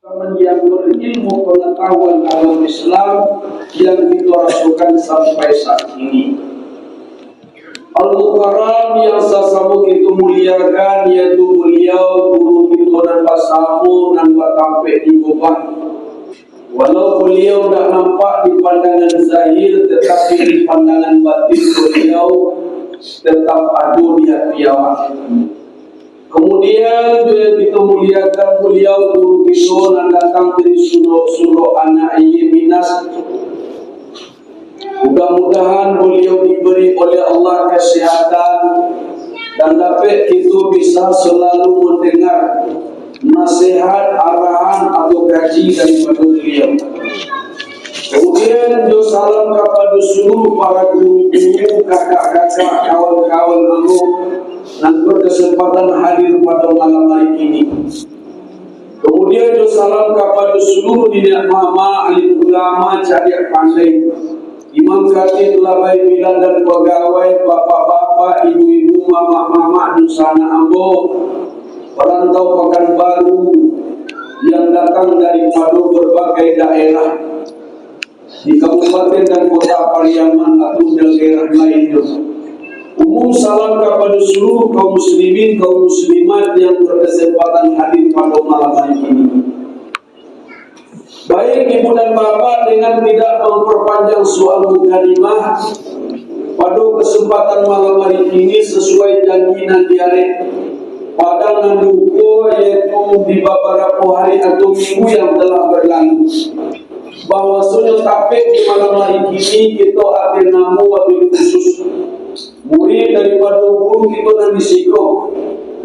yang berilmu pengetahuan agama Islam yang kita rasakan sampai saat ini. Al-Mukarram yang sesama kita muliakan, yaitu beliau guru kita dan pasamu dan tampil di Goban. Walau beliau tak nampak di pandangan zahir, tetapi di pandangan batin beliau tetap ada di hati awak. Kemudian kita muliakan beliau guru kita yang datang dari surau anak Minas. Mudah-mudahan beliau diberi oleh Allah kesehatan dan dapat kita bisa selalu mendengar nasihat, arahan atau gaji daripada beliau. Kemudian jo salam kepada seluruh para guru-guru, kakak-kakak, kawan-kawan kamu yang berkesempatan hadir pada malam hari ini. Kemudian jo salam kepada seluruh didik mama, alim ulama, cadik pandai, imam khatib, labai bilan dan pegawai, bapak-bapak, ibu-ibu, mama-mama, nusana ambo, perantau Pekanbaru yang datang daripada berbagai daerah di kabupaten dan kota Pariaman atau daerah lainnya. Umum salam kepada seluruh kaum muslimin, kaum muslimat yang berkesempatan hadir pada malam hari ini. Baik ibu dan bapak, dengan tidak memperpanjang soal mukadimah, pada kesempatan malam hari ini sesuai janji nandiare pada nanduko, yaitu di beberapa hari atau minggu yang telah berlalu, bahwasanya tapek di malam hari ini kita ada namu wabil khusus murid daripada guru kita Nabi Siko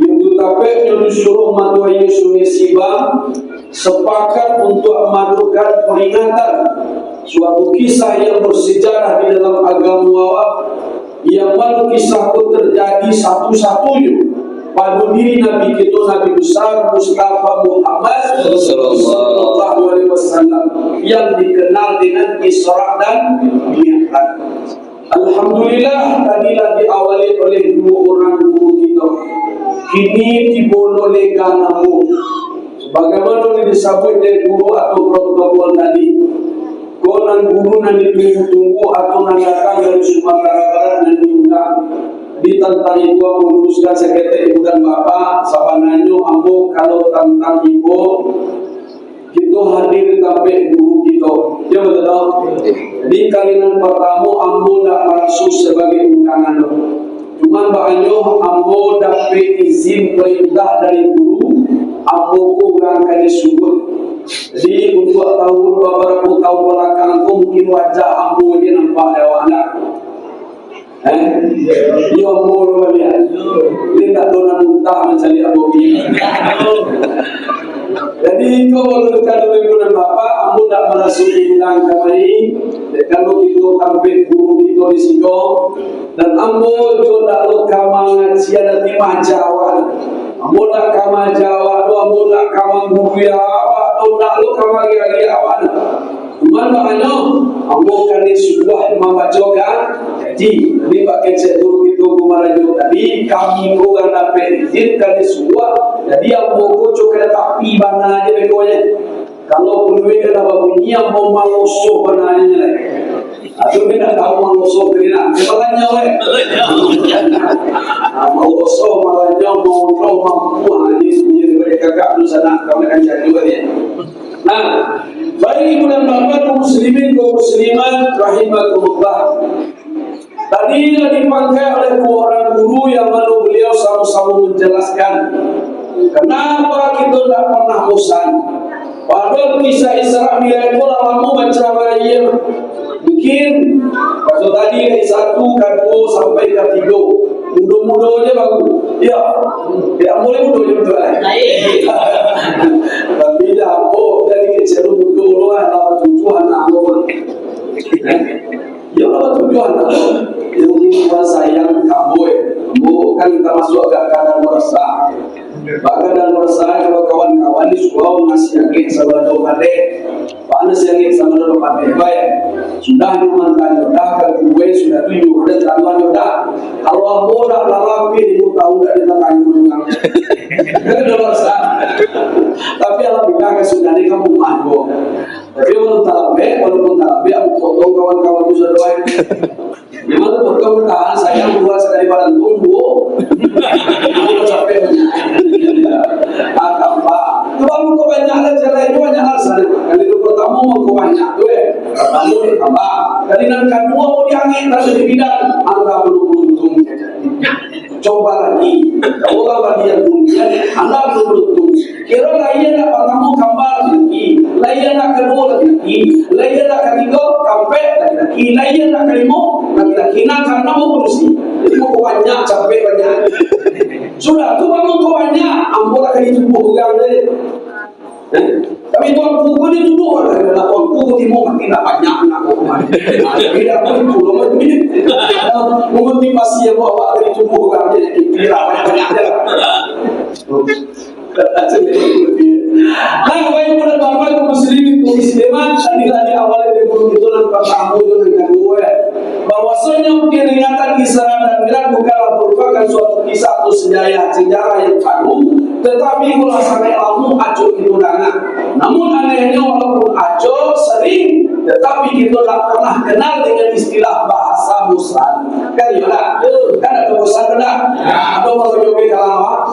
yang tapek yang disuruh Madwa Yesus Sibang sepakat untuk memadukan peringatan suatu kisah yang bersejarah di dalam agama awak, yang mana kisah itu terjadi satu-satunya pada diri Nabi kita, Nabi besar Mustafa Muhammad sallallahu alaihi wasallam yang dikenal dengan Isra dan Mi'raj. Alhamdulillah, tadilah diawali oleh dua orang guru kita. Kini dibono lega namu. Bagaimana ini disebut dari guru atau protokol tadi? Konan guru nanti tunggu atau nanti datang dari Sumatera Barat nanti diundang. Ditentang ibu meluruskan sekretar ibu dan bapak sabananyo ambo kalau tentang ibu kita hadir sampai guru kita. Ya betul. Di kalinan pertama ambo tak masuk sebagai undangan. Cuma banyak ambo dapat izin perintah dari guru, ambo kurang kali subur. Jadi untuk tahun beberapa tahun belakangan mungkin wajah ambo je nampak dewana. Dia ambo lihat. Dia tak dona muntah mencari ambo ini. Jadi kalau kalau ibu dan bapak, ambo tak masuk undang kami. Kalau kita tampil guru kita di situ, dan ambo juga tak kamang ngajian di Jawa. Ambo tak kamang Jawa, ambo tak kamang guru ya, atau tak kamang lagi awan. Cuma makanya ambo kali sudah membacakan. Jadi ini pakai seluruh itu kemarin tadi kami bukan dapat izin kali sudah. Jadi ambo kocok kena tapi bana aja begonya. Kalau penuhi kena bunyi ambo malusuh bana aja lagi. Atau kita tahu malusuh kena. Sebenarnya weh. Malusuh malahnya mau mampu ini mereka kakak tu sana kami akan jadi juga dia. Nah, baik ibu dan bapak kaum muslimin kaum muslimat rahimakumullah. Tadi dipanggil oleh dua orang guru yang mana beliau sama-sama menjelaskan kenapa kita tidak pernah bosan. Padahal kisah Isra Mi'raj itu lama baca ayat. Mungkin waktu tadi dari 1 ke 2 sampai ke 3 mudah-mudah aja bagus. Ya, tidak boleh mudah betul. Tapi dah, dari kecil mudah lah lawan tujuan aku. Ya lawan tujuan aku. Yang ini sayang kamu, kan kita masuk agak kadang merasa. Bahkan dalam merasa kalau kawan-kawan di sekolah ngasih yang sama dua pandai, panas yang sama dua pandai baik. sudah nyuman dah ke gue sudah tujuh dan taruhan dah kalau aku dah larapi itu tahu dah kita kayu dengan kan dolar sah tapi alhamdulillah ke sudah ni kamu manggo tapi walaupun talabe aku potong kawan-kawan itu sudah doain memang tu berkau tahan saya buat sekali badan tunggu aku capek apa kamu kau banyak lah jalan itu banyak hal sana kali itu pertama mau kau banyak tu kamu ni apa kali nan kedua mau diangin terus di bidang anda belum beruntung coba lagi orang lagi yang dunia anda belum beruntung kira lain nak kamu gambar lagi lain nak kedua lagi lain nak ketiga kampet lagi lain nak kelima lagi nak karena mau berusi jadi mau banyak capek banyak sudah tu kamu banyak ampun akan ditubuh orang ni tapi tuan buku ni tubuh adalah tuan buku timur tidak banyak nak orang tidak pun itu mengotimasi yang bawa dari tubuh orang ni tidak banyak je nah, baik pada bapak kaum muslimin kaum muslimat inilah di awal dari perhitungan pertama dengan kedua bahwasanya peringatan kisah dan Mi'raj bukanlah merupakan suatu kisah atau sejarah yang baru tetapi ulah sampai lama acuh itu dana namun anehnya walaupun acuh sering tetapi kita tak pernah kenal dengan istilah bahasa bosan kan ya kan ada bosan kan atau kalau jogi kalau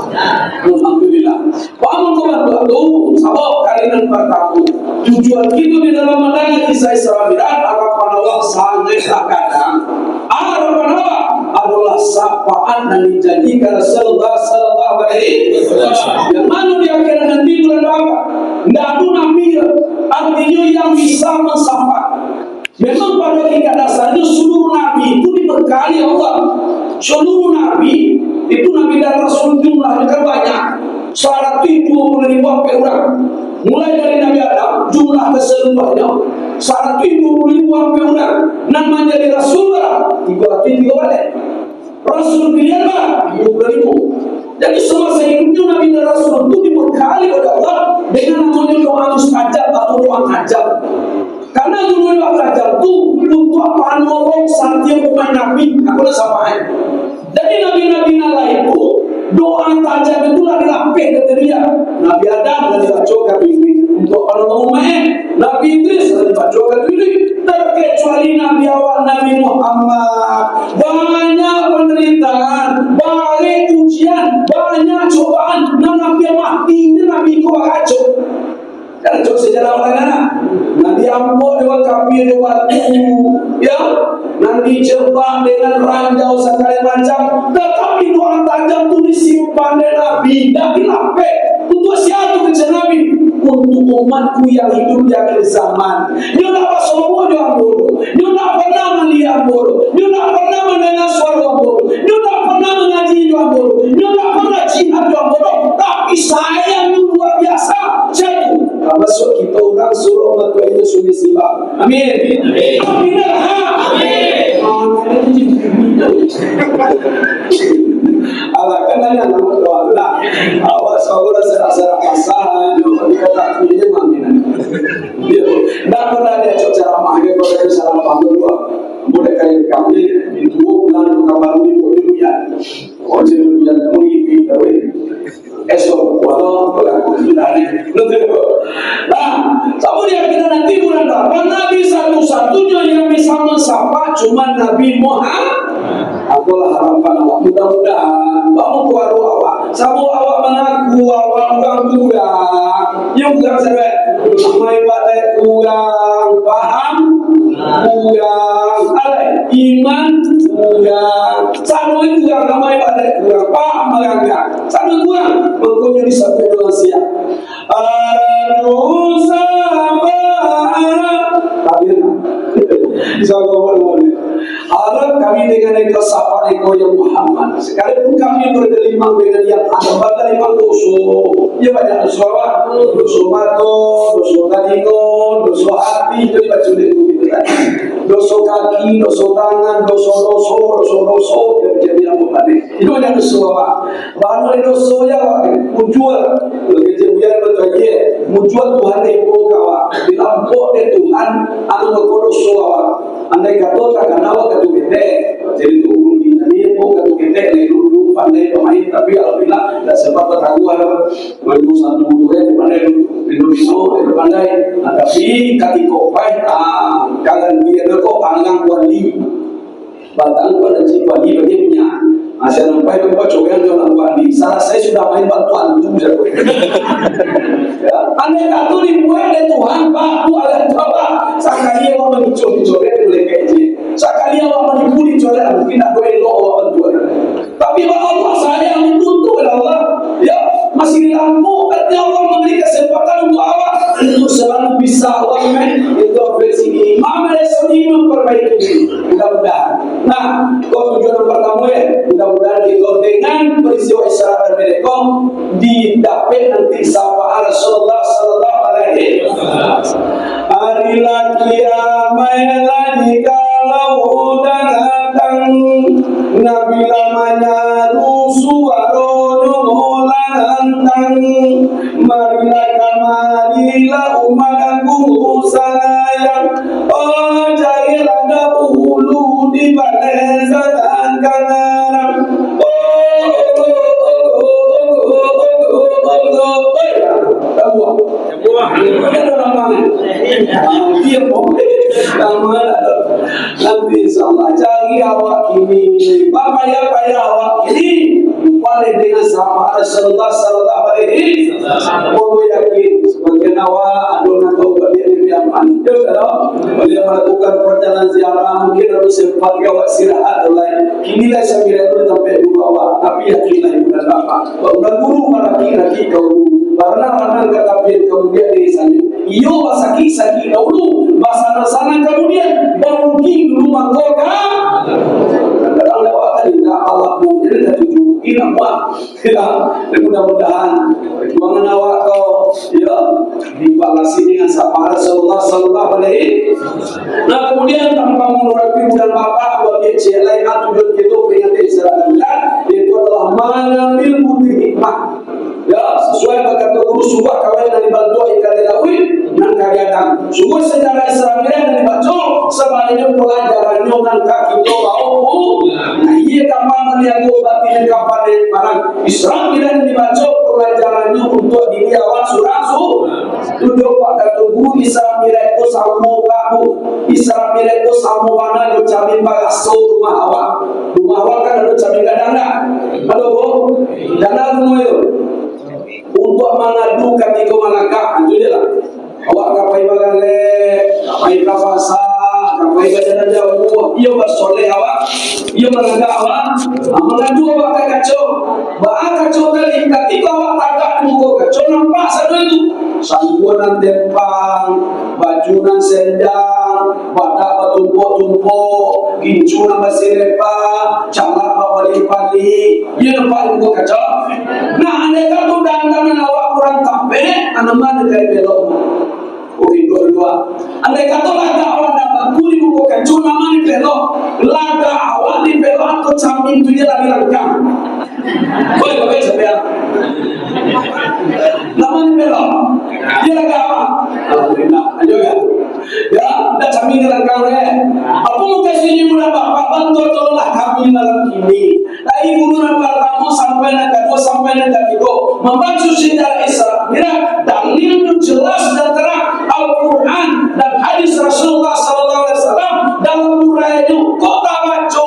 alhamdulillah bangun kebantu sabab kalian pertama tujuan kita di dalam mendengar kisah Isra Mi'raj harapan Allah sangat kadang harapan Allah adalah sapaan dan dijanjikan Rasulullah sallallahu alaihi wasallam yang mana di akhirat nanti bulan apa tidak ada nabi artinya yang bisa mensapa memang pada tingkat dasarnya seluruh nabi itu diberkati Allah seluruh nabi itu nabi dan rasul jumlahnya kan banyak 125 orang mulai dari Nabi Adam jumlah keseluruhannya 125 orang nan menjadi rasul 303 balik rasul pilihan 20.000 jadi semasa hidupnya Nabi dan Rasul itu dibekali oleh Allah dengan namanya doa mustajab atau doa tajab karena dulu doa tajab itu untuk apa nolong setiap umat Nabi aku dah sampai jadi Nabi-Nabi lain itu doa tajam itu lagi lapih kata dia Nabi Adam lagi baca ini untuk orang umat Nabi Idris lagi baca ini terkecuali Nabi awal Nabi Muhammad banyak penderitaan banyak ujian banyak cobaan dan Nabi mati ini Nabi kau kacau dan cok sejarah orang Nabi Ambo dengan kafir waktu ya Nabi jebak dengan ranjau segala macam tetapi doa tajam itu disimpan oleh Nabi dan dilapik untuk siapa kerja Nabi untuk umatku yang hidup di akhir zaman dia tak pasal dia bodoh dia tak pernah melihat bodoh dia tak pernah mendengar suara bodoh dia tak pernah mengaji dia bodoh dia tak pernah jihad dia bodoh tapi sayang itu luar biasa jadi masuk kita orang suruh umat itu sudah siap amin amin Allah kenanya nama doa lah awak saudara serasa pasangan dikata punya maminan dia tak pernah dia ceramah dia kalau salah paham dua boleh kali kami di 2 bulan kabar ini boleh dia oh jadi dia tahu ini tahu esok walau berlaku sudah ni nah sama dia kita nanti bulan depan Nabi satu-satunya yang bisa mensapa cuma Nabi Muhammad akulah harapan awak mudah-mudahan bangun keluar awak sabu awak mengaku awak bukan kurang yang bukan sebab sampai pada kurang paham kurang ada iman kurang satu kurang sampai pada kurang paham merangkak satu kurang mengkunya disampai dengan siap aduh sama hadir bisa ngomong Harap kami dengan engkau sapa engkau ya Muhammad. Sekalipun kami bergelimang dengan yang ada bergelimang dosa. Ya banyak dosa apa? Dosa mata, dosa telinga, dosa hati. Itu dibaca itu gitu kan. Dosa kaki, dosa tangan, dosa. Jadi apa tadi? Itu banyak dosa apa? Bahan dosa ya muncul. Kejadian betul ya. Muncul Tuhan itu kawan. Dilampau oleh Tuhan. Anu berdosa kawan. Andai kata tak kenal kata kita, jadi tu ini pun kata kita dulu pandai pemain tapi alhamdulillah dah sempat bertahu ada main satu dua pandai Indonesia pandai, tapi ketika pai jangan dia kok anggang wali, batang pada si wali bagaimana? Saya nampai bapak coba yang wali, salah saya sudah main bantuan itu bisa. Andai kata dibuat oleh Tuhan, Pak, oleh Tuhan, sekali orang mencoba boleh kaji, sekali orang menipuli coba mungkin ada elok orang bantuan. Tapi Allah saya dituntut oleh Allah, ya masih dilampu, artinya Allah memberi kesempatan untuk awak untuk selalu bisa awak itu versi Imam Al-Sani memperbaiki, mudah-mudahan. Nah, kau tujuan pertama ya, mudah-mudahan kita dengan peristiwa Isra dan Mi'raj didapat nanti syafaat Rasulullah sallallahu alaihi wasallam. Arilah kiamat lagi kalau datang Nabi lamanya suara nolantang marilah kamarilah umat aku sayang oh jadilah dahulu di balai dan kanan nanti insyaallah cari awak ini payah awak ini paling dengan sama Rasulullah sallallahu alaihi wasallam mau yakin sebagian awak aduna tahu beliau yang mantul kalau beliau melakukan perjalanan ziarah mungkin harus sempat awak istirahat lain inilah sambil itu sampai dulu awak tapi yakinlah ibu dan bapak bahwa guru laki-laki kau karena kata kemudian di sana iyo masaki dahulu basana kemudian bangki dulu mangkoka kadang lewat tadi Allah pun jadi tujuh apa tidak mudah-mudahan perjuangan awak kau ya dibalasi dengan syafaat Rasulullah sallallahu alaihi wasallam. Nah kemudian tanpa mengurangi dan bapak bagi celai tujuan itu peringatan Isra dan Mi'raj itu adalah mengambil bukti hikmah ya sesuai kata guru subah kawin dari bantu ikan lelawi nan kalian sungguh sejarah Isra Mi'raj dan dibaca sebaliknya pelajarannya nan kaki to bau nah iya kapan melihat batin kapan barang Isra Mi'raj dibaca pelajarannya untuk dilihat surah duduk pada tubuh Isra Mi'raj itu sama kamu Isra Mi'raj itu sama mana yo camin bagaso rumah awak kan ada camin kadang-kadang halo bu dana rumah itu untuk mengadu ketika malakah itu dia lah awak kapai bagale kapai kafasa kapai badan jauh ia bersoleh awak ia melanggar awak mengadu awak kacau kacau kali ketika awak tagak muka kacau nampak satu itu sangguan tempang bajunan sendang badak bertumpuk-tumpuk gincunan bersilepa calak berbalik-balik ia nampak muka kacau nah aneka tu dandan awak kurang tampil mana dari belok dua. Andai kata laga awak dapat kuli buku kacau nama ni belok laga awak di belok atau camping tu dia lagi langkang boleh sebenarnya nama ni belok dia laga awak alhamdulillah ayo ya dah camping dia langkang apa muka sini muda bapak bantu tolonglah kami malam ini dari guru nampak kamu sampai nak tiga membaca sejarah Isra Mi'raj dalil jelas dan terang Al-Quran dan hadis Rasulullah SAW dalam uraian kota baca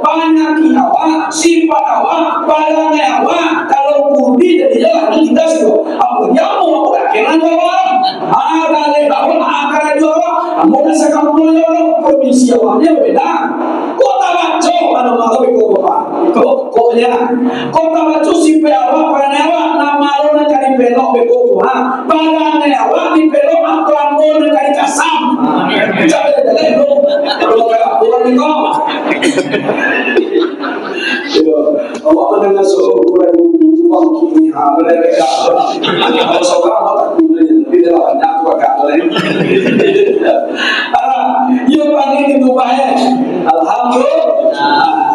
banyak awak sifat awak barangnya awak kalau budi jadi jalan kita semua apa yang mau aku akhirnya jawab agak awak akan jawab mudah sekampung jawab provinsi awaknya beda kota baca mana mahu koknya kota baca sifat awak barangnya awak nama lu nak di belok beko barangnya awak di belok atau ambil nak di kasam jangan kalau kalau Awak mendengar seorang uang kini mereka kalau seorang tak guna tidak banyak agak lain. Ia panggil itu baik. Alhamdulillah.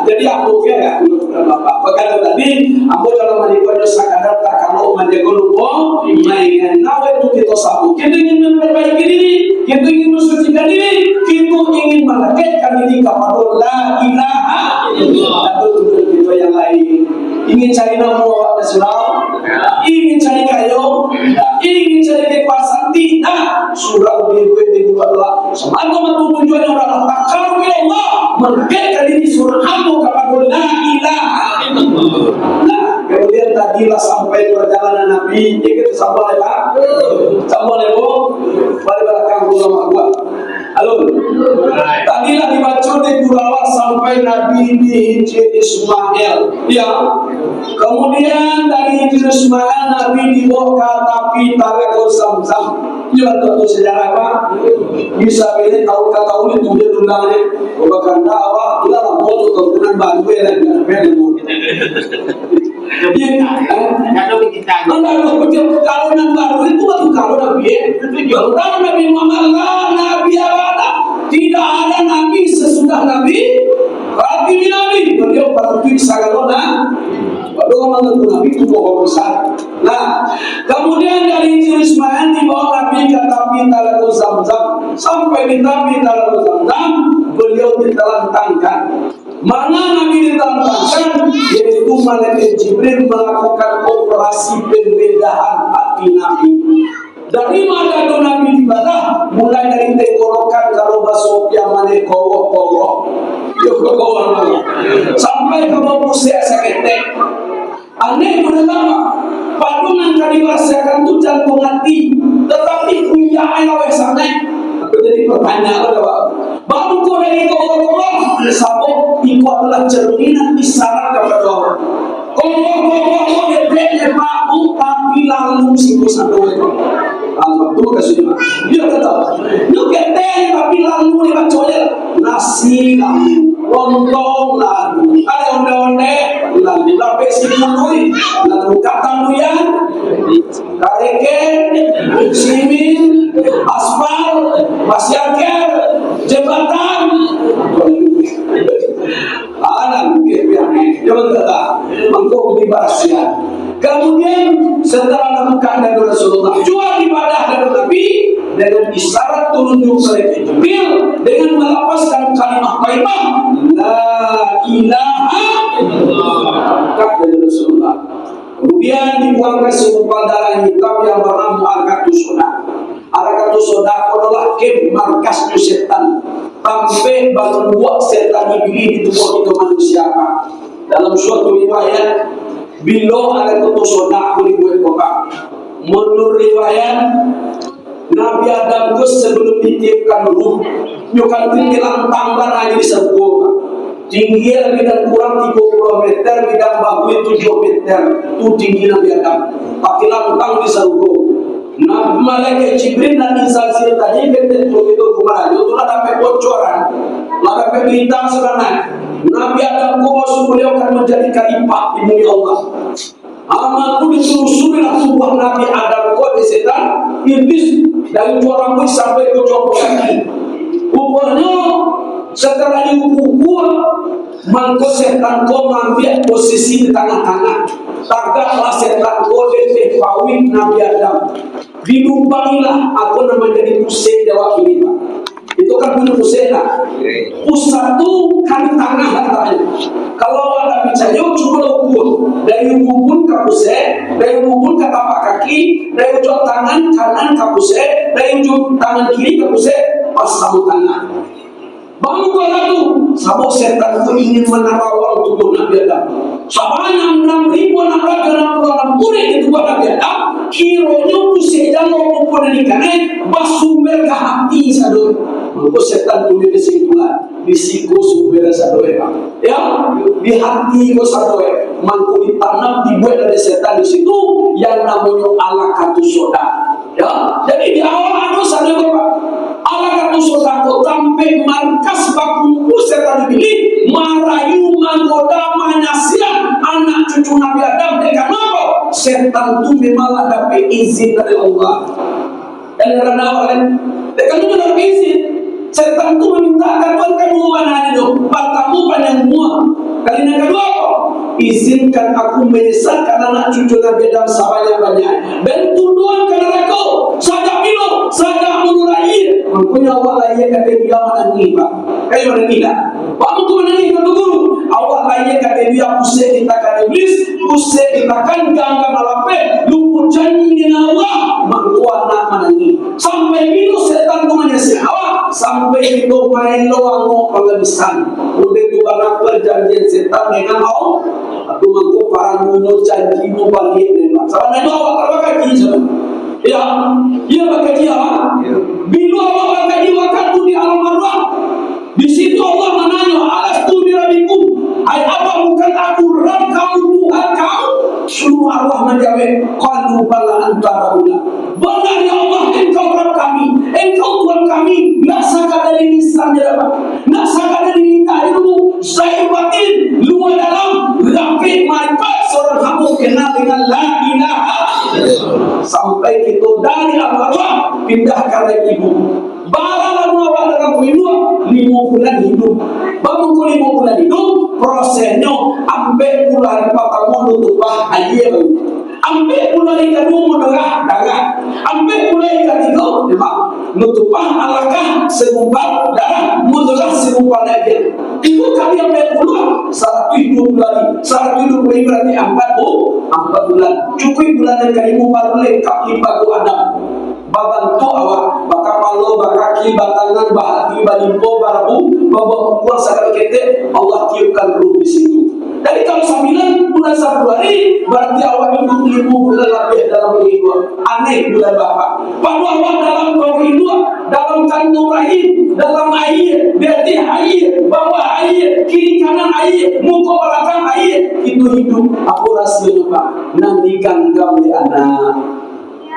Jadi aku kira Bapak berkata tadi, aku dalam menikah sekadar tak kalau menjaga lupa, main nawe itu kita sabu. Kita ingin memperbaiki diri, kita ingin mensucikan diri, kita ingin melekatkan diri kepada la ilaha illallah. Itu yang lain. Ingin cari nama Allah Rasulullah, ingin cari kayu, ingin cari kekuasaan tidak. Surah dibuatlah. Semangat tujuannya adalah takar Allah, melekatkan diri surah kamu kepada la ilaha illallah. Nah, kemudian tadilah sampai perjalanan Nabi, kita sampai Pak, sampai Bu, balik belakang ulama gua. Halo, tadilah dibaca di Kurawa sampai Nabi di Hijri Ismail. Ya, kemudian dari Hijri Ismail Nabi dibawa tapi Talaqul Zamzam. Ini tentu sejarah Pak. Bisa pilih tahu kata ulit tulis undangnya. Bukan dakwah, kita lah mau kemudian bantu ya dan jadi kalau yang baru itu waktu kalau Nabi Muhammad Nabi ada tidak ada Nabi sesudah Nabi beliau bertujuh sagalona baru mengenai Nabi itu pokok besar. Nah kemudian dari Ismail dibawa Nabi ke Nabi Talaqul Zamzam sampai di Nabi Talaqul Zamzam beliau ditelantangkan. Mana Nabi ditelantangkan yaitu malaikat Jibril melakukan operasi pembedaan hati Nabi. Dari mana itu Nabi dibadah? Mulai dari tenggorokan kalau basopia mana kowok sampai ke bawah usia seketek. Aneh menetap padungan kali merasakan itu jantung hati, tetapi punya anak sana. Aku jadi pertanyaan baru kau dari kowok sabuk itu adalah cerminan isyarat kepada orang. Kowok dia mampu tapi lalu singgung satu itu. Tuh kasih dia kata, lu keteng tapi lalu dia baconya nasi lalu, lontong lalu, ada onde-onde lalu, tapi simului lalu kata luyan, kareke, simin, aspal, pasyaker, jembatan, anak biar jangan kata, mangkok di Basia. Kemudian setelah lakukan dari Rasulullah jual ibadah dari Nabi dengan isyarat tunjuk oleh Jibril dengan melepaskan kalimat thayyibah la ilaha illallah dari Rasulullah. Kemudian dibuang ke segumpal darah hitam yang bernama Al-Qatu Soda. Al-Qatu Soda adalah kem markas setan. Sampai baru buat setan iblis di tubuh itu manusia. Dalam suatu riwayat bila ada ketusodak boleh buat bapak. Menurut riwayat Nabi Adam itu sebelum ditiupkan ruh, nyukan tinggilan tambah lagi di sebuah tinggi lebih dan kurang 30 meter, bidang bahu 7 meter, itu tinggi Nabi Adam. Pakai lantang di sebuah. Nabi Malaikat Jibril dan instansi tadi betul itu kemarin itu ada bocoran, ada berita sebenarnya. Nabi Adam kau beliau akan menjadi khalifah di bumi Allah. Amalku ditelusurilah tubuh Nabi Adam kau di setan iblis dari orang pun sampai ke jongkok kaki. Rupanya setelah diukur mangko setan kau mengambil posisi di tengah-tengah. Tagaklah setan kau dari pawing Nabi Adam. Dilumpangilah aku nama jadi pusat Jawa ini Pak. Itu kan punya pusat lah. Pusat itu kan tangan katanya. Kalau ada bicara cukup ukur dari ubun ke pusat, dari ubun ke tapak kaki, dari ujung tangan kanan ke pusat, dari ujung tangan kiri ke pusat, pas sabuk tangan. Bangun kau itu, sabuk setan itu ingin menarawal tubuh Nabi Adam. Sabana 6.666 murid itu buat Nabi Adam. Kironya pusat jalan maupun nikahnya, pas sumber ke hati sadoi. Maka setan punya kesimpulan risiko sumber sadoi ya di hati ko sadoi mangko ditanam dibuat dari setan di situ yang namanya Al-Qatu Soda ya. Jadi di awal aku sadoi Pak Al-Qatu Soda ko sampai markas baku setan ini setan tu memang dapat izin dari Allah. Dan karena awak kan, kalau tu dapat izin, setan tu meminta Tuhan kamu mana itu, matamu panjang semua. Kali yang kedua apa? Izinkan aku menyesatkan anak cucu Nabi Adam sebanyak banyak. Dan tuduhan karena kau saja minum, saja mulai. Makanya awak layak kata dia menangis, Pak. Kayak mana tidak? Pak tu menangis kata guru. Awak layak kata dia pusing ditakan iblis, pusing ditakan gangga malapet, lupa janji dengan Allah. Maka nak menangis. Sampai minum setan tu menyesat awak, sampai itu main loang mau penghabisan. Udah tu karena perjanjian setan dengan Allah. Aku mangko para muno janji mu balik dengan. Sama itu awak terbakaji sama. Ya, ia bakaji apa? Bila awak bakaji waktu di alam arwah. Di situ Allah menanya, alastu birabikum? Hai apa bukan aku Rabb kamu Tuhan kamu? Seluruh arwah menjawab, qalu bala anta rabbuna. Benar ya Allah, engkau Rabb kami, engkau Tuhan kami. Nak saka dari lisan dia apa? Nak saka dari lidah ilmu, zahir batin, luar dalam, rafiq marifat seorang hamba kenal dengan la ilaha. Sampai kita dari arwah pindahkan lagi ibu. Barang awal dalam hidup 5 bulan hidup. Bangun 5 bulan hidup, prosesnya ambil bulan pertama nutupah air. Ambil bulan kedua darah. Ambil bulan ketiga memang nutupah alakah segumpal darah, mudghah segumpal air. Itu kali ambil bulan 1 hidup lagi. 1 hidup berarti 4 bulan. Cukup bulan yang kelima baru lengkap lipat Adam. Babantu awak, bakal malu, bakaki, batangan, bahati, balimpo, barabu, bawa buang segala kete, Allah tiupkan ruh di situ. Jadi kalau 9 bulan Februari, berarti awak hidup 5 bulan lebih dalam hidup. Aneh bulan Bapak. Pada awak dalam hidup, dalam kandung rahim, dalam air, berarti air, bawah air, kiri kanan air, muka belakang air, itu hidup. Aku rasanya Pak, nanti ganggam di anak.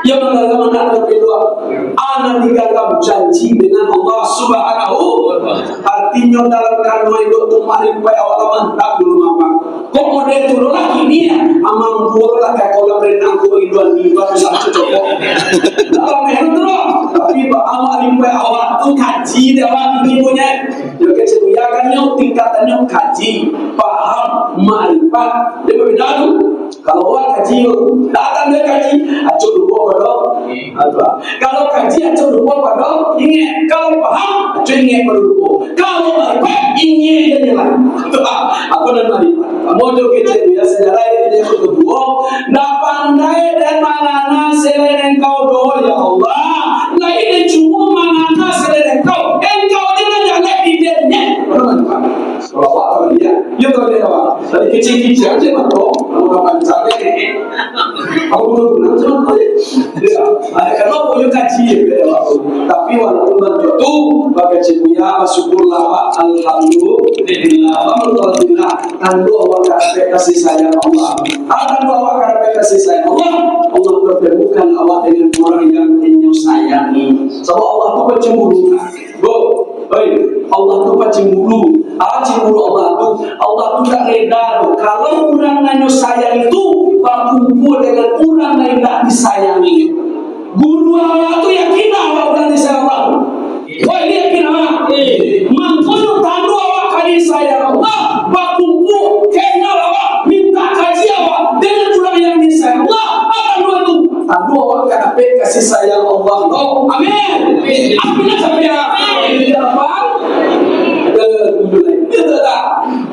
Yang mengalami anak kedua, anak diganggap janji dengan Allah Subhanahu. Artinya dalam kandungan itu kemarin baik awal mantap dulu mama. Kok model dulu lagi ni? Amang buat lah kayak kalau berenang aku hidupan di baru satu cocok. Dalam yang terus, tapi amal baik awal tu kaji dia awal ini punya. Dia kesemuanya kan tingkatannya kaji, paham, marifat. Dia berbeda tu. Kalau awak kaji, datang dia kaji, acuk lupa pada. Kalau kaji acuk lupa pada, ingat. Kalau paham, acuk ingat pada lupa. Kalau marifat, ingat dia lah. Aku dan marifat. Kamu tu kecil dia sejarah ini dia kedua. Nak pandai dan mana selain engkau doa ya Allah. Lain cuma mana selain engkau. Engkau dia jangan idenya. Kalau awak tahu dia, you tahu dia apa? Dari kecil-kecil aja macam kapan sampai ni. Aku belum cuma dia. Kalau aku you kaji tapi walaupun begitu, bagi cipuya syukurlah alhamdulillah. Alhamdulillah. Tandu awak kasih sayang Allah. Tandu awak kasih sayang Allah. Allah pertemukan awak dengan orang yang ingin sayangi. Sebab Allah tu bercemburu. Allah tu cemburu. Cemburu Allah tu tak reda. Kalau orang yang sayang itu berkumpul dengan orang yang tak disayangi. Guru awak tu yakin awak orang disayang Allah. Wah dia yakin awak. Mangkul tandu awak kali sayang Allah. Berkumpul kenal awak, minta kaji awak dengan orang yang disayang Allah. Apa dua tu? Tandu awak dapat kasih sayang Allah. Oh, amin. Amin sampai apa? Itu tak.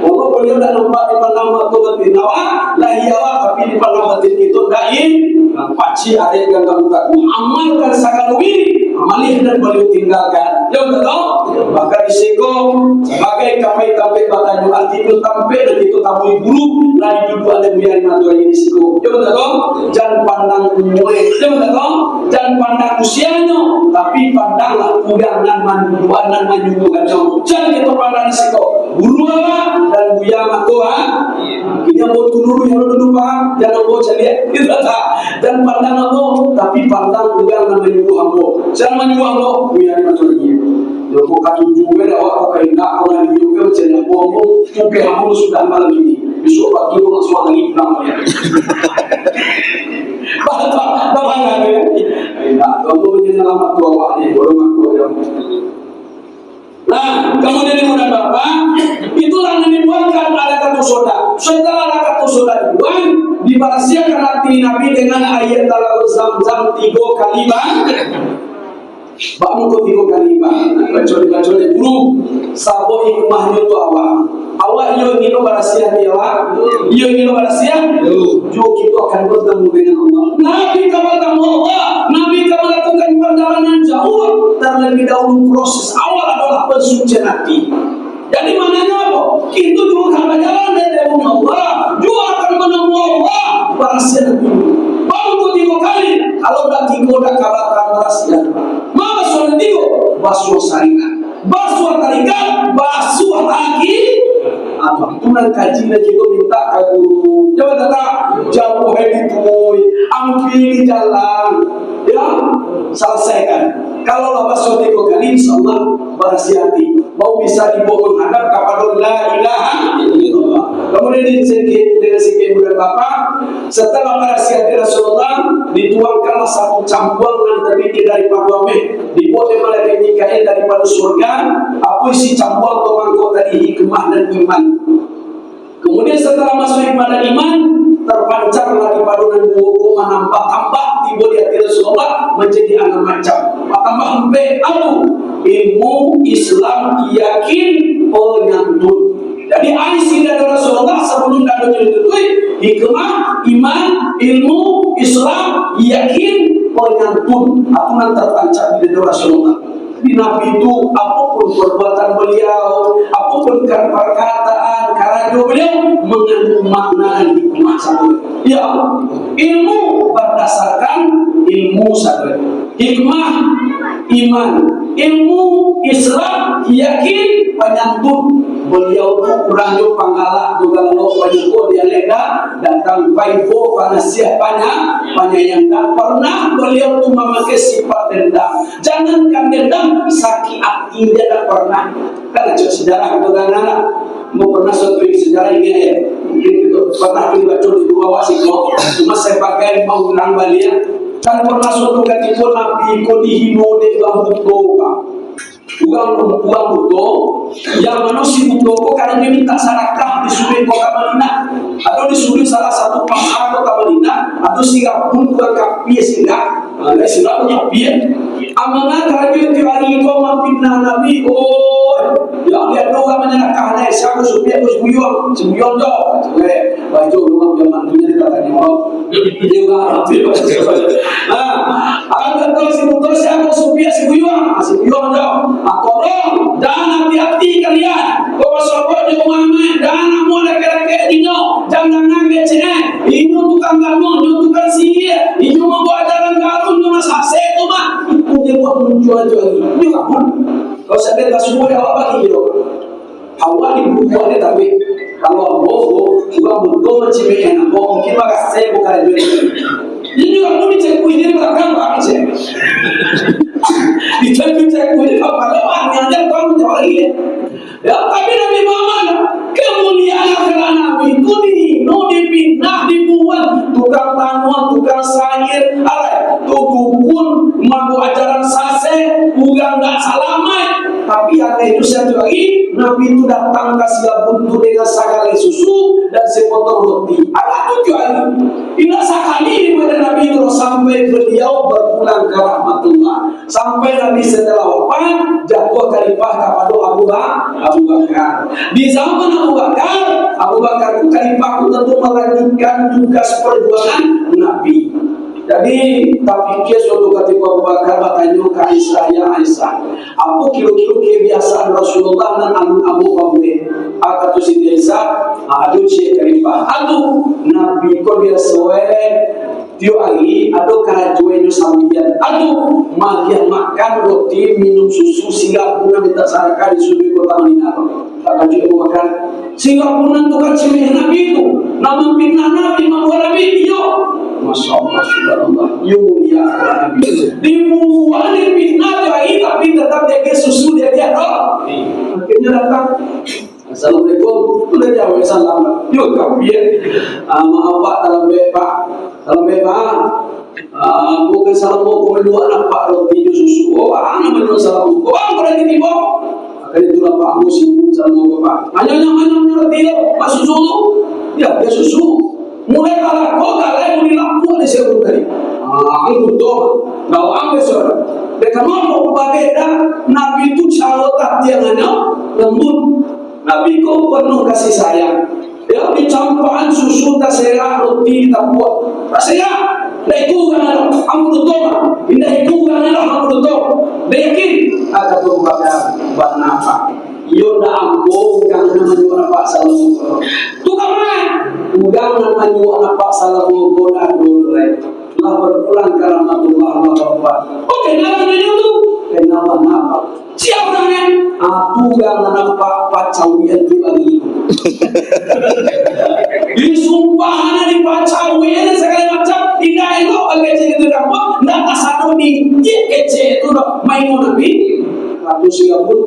Allah boleh dah nampak di dalam waktu bertinawa, lahiawa tapi di dalam batin itu dain. Paci ada yang kamu tak amalkan sakalui, amalih dan boleh tinggalkan. Yang tahu, maka diseko sebagai kapai tampil batanya arti itu tampil dan itu tampil bulu, lari dulu ada biar matu lagi diseko. Yang tahu, jangan pandang umurnya. Yang tahu, jangan pandang usianya, tapi pandanglah uyangan manduan dan manjukannya. Jangan kita pandang diseko. Bulu apa dan buyama Tuhan. Ini mau turun yang dulu paham, jangan mau cari kita tak. Dan pandang Allah, tapi pandang bukan menyuruh Allah. Jangan menyuruh Allah, biar macam ini. Kalau kau tujuh benda awak kau ingat kau nak diukur macam ni, kau tujuh kamu sudah malam ini. Besok pagi kau langsung lagi pulang. kamu menyelamat tua wali, bolong aku yang. Nah, kemudian ibu dan bapak, itulah yang dibuatkan ada kata soda. Setelah ada kata soda dibuat, dibarasiakan hati Nabi dengan ayat dalam Zam-Zam 3 kali bang. Bamu ko 3 kali bang. Bacol dulu. Sabo hikmahnya itu awal. Awak yo ngino barasia dia awak. Yo ngino barasia. Jo kita akan bertemu dengan Allah. Nabi kamu ketemu Allah. Nabi kamu lakukan perjalanan jauh. Terlebih dahulu proses awal adalah pensucian hati. Jadi maknanya apa? Itu juga akan jalan dari Allah. Juga akan menemui Allah. Barasia Nabi. Baru ko 3 kali. Kalau dah 3 dah kalahkan barasia. Maka soal 3 basuh saringan. Basuh tarikan, basuh lagi. Apa itu nak kaji nak kita minta ke guru. Coba tak jauh itu, ampiri jalan, ya selesaikan. Kalau lah basuh 3 kali, insyaallah berhati-hati. Mau bisa dibawa menghadap kepada la ilaha illallah. Kemudian dengan sikit budak bapak, setelah berhati-hati Rasulullah dituangkanlah satu campuran terdiri daripada wame, dibuat malaikat Mikail daripada surga. Apa isi campuran tomangko tadi hikmah dan iman. Kemudian setelah masuk hikmah dan iman, terpancarlah di padunan buku menambah-tambah tiba di hati Rasulullah menjadi anak macam. Tambah sampai ilmu Islam yakin penyantun. Jadi aisi dari Rasulullah sebelum ada itu hikmah, iman, ilmu, Islam yakin penyantun. Aturan terpancar di dalam Rasulullah. Di Nabi itu apapun perbuatan beliau, apapun perkataan, karajo beliau mengandung makna dan hikmah satu. Ya, ilmu berdasarkan ilmu satu, hikmah iman, ilmu Islam yakin penyantun. Beliau tu kurangnya panggalak juga lalu penyukur dia leda datang paipo pada siapanya yang tak pernah beliau tu memakai sifat dendam. Jangankan dendam, sakit hati dia tak pernah. Kan ada sejarah itu kan anak mau pernah suatu sejarah ini ya. Mungkin itu pernah dibaca di bawah siko. Cuma saya pakai mau ulang balik. Kan pernah suatu ketika Nabi kau dihino di dalam buku uang buto yang manusia buto karena dia minta sarakah disuruh kota Madinah atau disuruh salah satu pasar kota Madinah atau Singapura ke kapia sehingga Islam punya kapia amanah karena dia hari itu mampirna Nabi yang dia doa menyerahkan siapa supaya sebuyong dong baju rumah yang mantunya katanya mau dia juga agar tahu si buto siapa supaya sebuyong dong. Tolong jangan hati-hati kalian. Kau sobat di rumah jangan mau laki-laki dino, jangan nangge cene. Ini tukang garmun, ini tukang sihir, ini membawa jalan garun, ini mas hasil tu mah. Itu dia buat menjual-jual ini garun. Kau sedang tak semua dia apa lagi lo? Awak dibuat ni tapi kalau bobo juga butuh menciptakan apa mungkin maka saya bukan jual. Ini garun ni cek kuih ni belakang apa cek? Dicek kuih apa? Yang kau menjawab lagi ya, tapi Nabi Muhammad kemuliaan akhirat Nabi itu dipindah dibuat tukang tanuan, tukang sayur, tukun mampu ajaran sase, bukan tak salamai. Tapi yang itu satu lagi, Nabi itu datang kasih buntu dengan segala susu dan sepotong roti. Ada tujuan. Tidak sekali kepada Nabi itu sampai beliau berpulang ke rahmatullah. Sampai Nabi setelah wafat jatuh khalifah kepada Abu Bakar. Di zaman Abu Bakar itu khalifah tentu melanjutkan tugas perjuangan Nabi. Jadi tapi dia suatu ketika Abu Bakar bertanya ke Aisyah, ya Aisyah, apa kira-kira kebiasaan Rasulullah dan Abu Bakar? Kata Siti Aisyah, aduh cik khalifah, aduh Nabi kau biasa Tio Ali, aduh karajuan sambian, aduh magian makan roti, minum susu, sehingga puna minta sarakah di sudut kota Madinah. Kata juga makan, sehingga puna itu kan cewek Nabi itu, nama fitnah Nabi, membawa Nabi, yo, masya Allah, subhanallah, yo mulia Nabi. Dibuat di fitnah lagi, tapi tetap dia susu dia roh. Akhirnya datang. Assalamualaikum, sudah jawab salam. Yuk kau biar maaf Pak dalam bebas Bukan salah mau komendua nampak roti susu. Ang naman yung salah mo. Ang pala hindi mo. Kaya ito lang pa ang musim sa mga pa. Anyang roti lo, masusulo. Ya, dia susu. Mulai kalah ko, kalah mo nilampu ni siya tadi. Ang buto, gawang besar. Mereka mau berbeda. Nabi itu calon tiangannya lembut. Nabi ko penuh kasih sayang. Ya, dicampurkan susu tak serah roti tak buat. Rasanya dai kuga na amru toma inda kuga na amru to lekin aka to baka banapa yo da ambo gang na manyo na pa salamu tu kama ugang na manyo na pa salamu ko na dole la berpulang ke rahmatullah wabarakatuh oke nama ni tu kenapa napa siapa orang tugang na nampak pacawian tu lagi disumpah di pacawian segala macam tidak itu agak jadi itu dapat nggak asal di kece itu main nabi atau siapun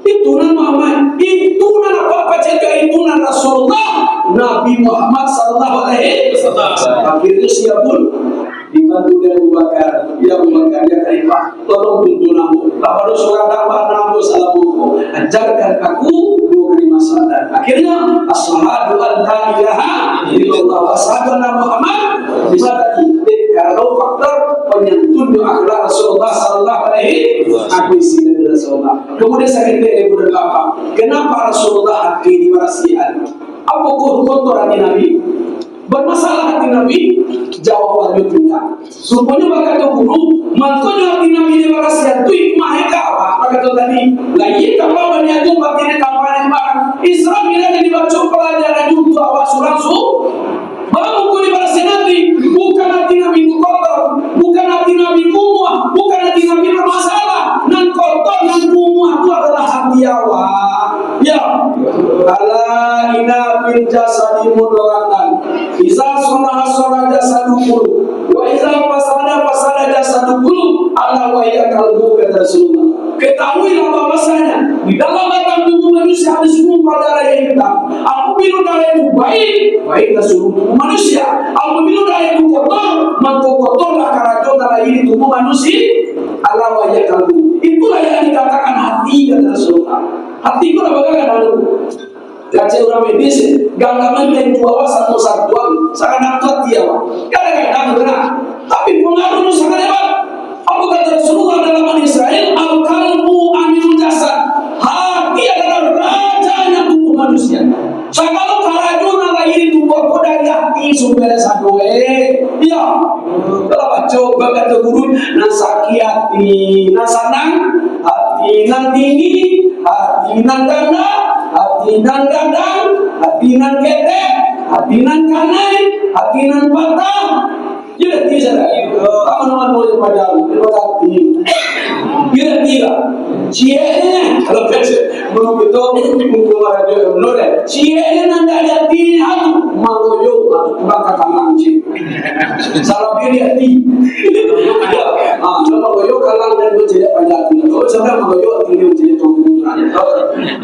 itu nama itu nama apa cerita itu nama Rasulullah Nabi Muhammad Sallallahu Alaihi Wasallam akhirnya siapun dibantu dari Abu Bakar ya Khalifah tolong tuntun aku lalu seorang dakwah Nabi Sallallahu ajarkan aku dua kalimat syahadat akhirnya asyhadu an la ilaha illallah wa asyhadu anna Muhammad tadi kalau faktor penyentuh akhlak Rasulullah Sallallahu Alaihi Wasallam isi dari Rasulullah kemudian saya kata berapa kenapa Rasulullah akhiri warasian apa kotor hati Nabi bermasalah hati Nabi jawabannya tidak supaya bakal guru makanya hati Nabi di warasian itu hikmah apa kata tadi lagi kalau banyak itu bagian kampanye barang Islam ini ada dibaca pelajaran itu awal surah baru kau di warasian nanti bukan hati Nabi itu kotor bukan hati Nabi kumuh bukan hati Nabi bermasalah nan kotor nan kumuh itu adalah hati awal ya ala ina bil jasadi mudghatan iza salah jasadul wa iza fasada jasadul ala wa ya qalbu kata Rasulullah ketahuilah bahwasanya di dalam batang tubuh manusia ada semua darah yang hitam apabila darah itu baiklah seluruh tubuh manusia apabila darah itu kotor maka kotorlah karajo darah ini tubuh manusia ala wa ya qalbu itulah yang dikatakan hati kata Rasulullah hati itu apa kata Kaca orang medis, ganggaman yang dua satu sangat nakal dia, kadang-kadang benar. Tapi pengaruhnya sangat hebat. Apa kata Rasulullah dalam Israel? Al-qalbu amilul jasad. Hati adalah rajanya tubuh manusia. Kalau karajun lahir tubuh dari hati sumber satu iya. Kalau baca kata guru nasaki hati, nasanang hati nan tinggi, hati nan ganda. Hati nan gadang, hati nan ketek, hati nan kanai, hati nan patah. Jadi tidak. Apa nama boleh pada hati? Tidak. Ciennya kalau kerja menurut itu marajo menolak. Ciennya nanda hati aku mangoyo bangka kamanci. Salah pilih hati. Nama mangoyo kalang dan berjaya panjang. Kalau sampai mangoyo hati dia berjaya tunggu.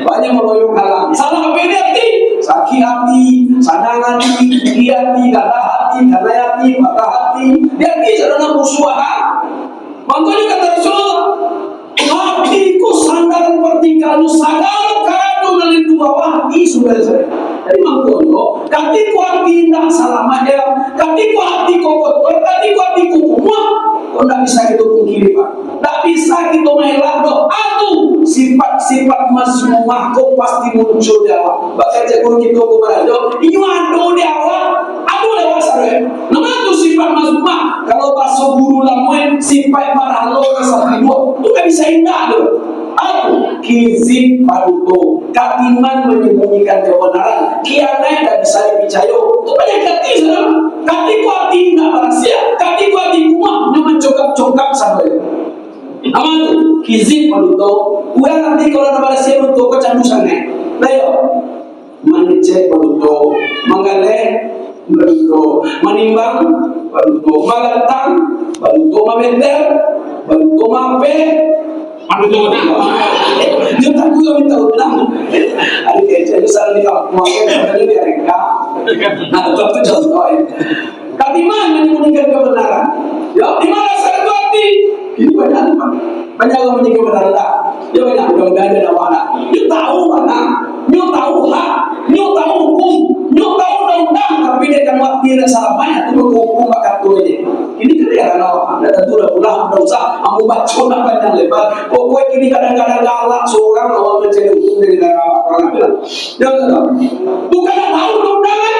Banyak mangoyo kalang. Salah pilih hati. Sakit hati, sandangan hati, gigi hati, gada hati, gada hati, mata hati. Dia tidak ada musuh. Makanya kata Rasulullah, hatiku sandaran pertikaian sadar karena dari dua hati sudah saya. Jadi makanya, katiku hati tidak salah macam, katiku hati kotor, katiku hati kumua, kau tidak bisa itu kiri pak, tidak bisa itu melak doh. Atuh sifat masmumah kau pasti muncul di awal. Bahkan cakap kita kemana doh, ini ada di awal, ada lewat sana. Nama tu sifat masmumah. Kalau bahasa guru lamuan sifat marah lo kesal dua, tu tak bisa indah doh. Aku kizib paduto katiman menyembunyikan kebenaran kianai tak bisa dipercaya itu banyak kati sana katiku hati tidak rahasia katiku hati kumah yang mencongkap sampai nama itu kizib paduto uang nanti kalau nama rahasia paduto kau candu sana layo mencek paduto mengaleh paduto menimbang paduto magantang paduto mamender paduto mape paduto dia tak guna minta utang. Adik kecil besar di kampung, makanya dia reka. Nah, itu contoh. Tapi mana menyembunyikan kebenaran? Ya, di mana satu hati? Ini banyak yang menyembunyikan kebenaran tak? Dia banyak mudah-mudahan ada mana? Dia tahu mana? Dia tahu hak, dia tahu hukum, dia tahu undang-undang, tapi dia kan waktu dan salah banyak itu hukum makan tu ini. Ini kerjaan awak. Dan tentu dah pulang, dah usah. Aku baca nak panjang lebar. Pokoknya ini kadang-kadang galak seorang awak mencari hukum dari negara orang bilang. Jangan tahu. Bukan nak tahu undang-undangan,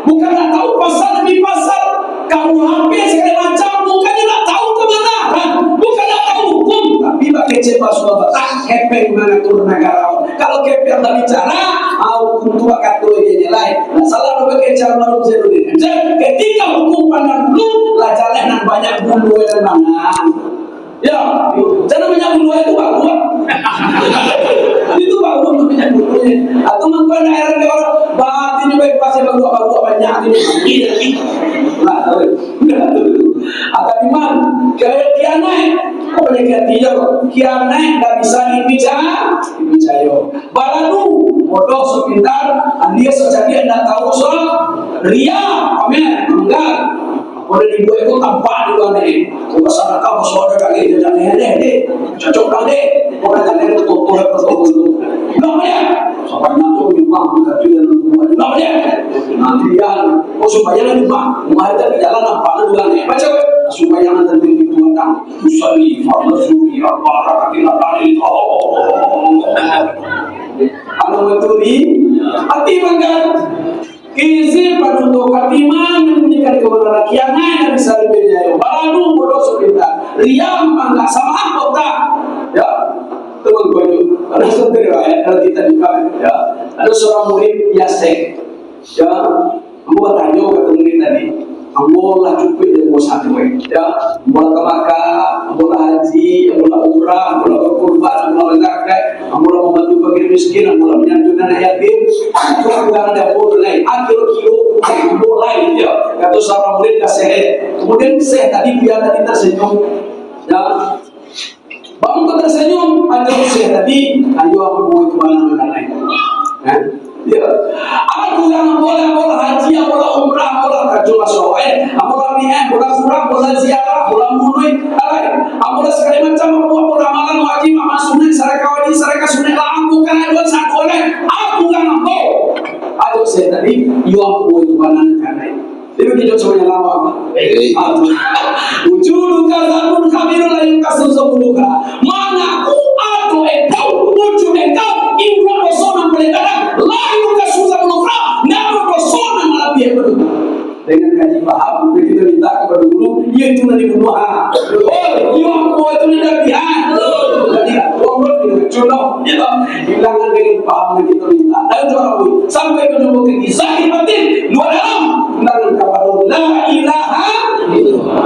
bukan nak tahu pasal demi pasal. KUHP segala macam, bukannya nak tahu kebenaran, bukan nak tahu hukum, tapi pakai cepat suara tak kepeng mengatur negara. Kalau kepeng tak bicara, hukum tu akan tu yang lain. Salah pakai cara baru sedulur. Ketika hukum pandang dulu, lah jalan nak banyak bulu yang mana. Ya, jangan banyak bulu itu bagus. Itu bagus banyak bulunya. Atau mengapa daerah orang batin baik pasal bagus banyak ini. Nah, atau di mana? Kalau dia naik, apa yang dia naik tak bisa dibicara. Baladu bodoh sepintar, dia sejati anda tahu soal ria, amin, enggak. Boleh dibuat itu tampak juga nih. Kalau sana kau suara kali dia jangan deh, cocok dah deh. Bukan jangan itu betul. Namanya, sampai nanti memang kita tidak membuat. Namanya, nanti dia, supaya nanti rumah itu jalan nampak juga nih. Macam supaya nanti dituangkan usali, farmasuki, apa kita tadi. Anu betul ni, hati bangga. Kizi paduto katiman menyembunyikan kebenaran kianai dan bisa dipercaya. Baladu bodoh sepintar. Riam bangga sama apa tak? Ya, teman-teman itu. Ada satu riwayat kalau kita buka, ya, ada seorang murid Yasek. Ya, kamu bertanya ke murid tadi. Kamu lah cukup dari musa tu, ya. Kamu ke Makkah, kamu lah haji, kamu lah umrah, kamu lah berkurban, kamu lah berzakat, kamu lah membantu fakir miskin, kamu lah menyantuni anak yatim. Itu bukan ada bodoh lain. Akhir bodoh lain dia. Kata seorang murid dah sehat. Kemudian sehat tadi dia tadi tersenyum. Ya. Bangun kau tersenyum, ada sehat tadi. Ayo aku mau itu mana lain. Ya, aku yang bola haji, bola umrah, bola kacau masuk, bola mian, bola surah, bola ziarah, bola munui, bola segala macam, bola malam wajib, mama sunat, saraka wajib, saraka sunat lah, bukan ada satu oleh, aku yang mau. Aduh saya tadi, you aku itu banan kanai. Jadi kita semuanya lama. Ujung kazabun kabirul lain kasus sebuluka. Mana aku atau engkau, ujung engkau, ibu dosona pelengkara, lain kasus sebuluka, namun dosona malah biar berdua. Dengan kaji paham, kita minta kepada guru, ia itu nanti berdoa. Oh, ia aku itu nanti biar. Jadi, orang itu contoh, hilangan dengan paham yang kita minta. Dan orang itu sampai menemukan kisah batin luar dalam. Dengan kepada la ilaha illallah.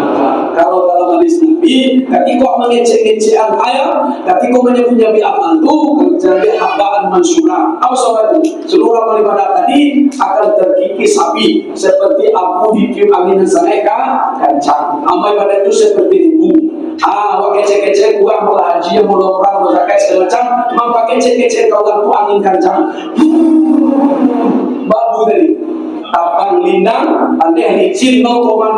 Kalau dalam hadis Nabi, ketika mengecek-ngecek ayat, ketika menyebut-nyebut amal itu, jadi habaan mansura. Apa soal itu? Seluruh amal ibadah tadi akan terkikis api seperti abu ditiup angin saneka kancang. Amal ibadah itu seperti ribu. Wak kecek-kecek gua mau haji, mau umrah, mau zakat segala macam, mampak kecek-kecek kau kan angin kancang. Babu tadi. Tapan lindang, ande licin 0,0,0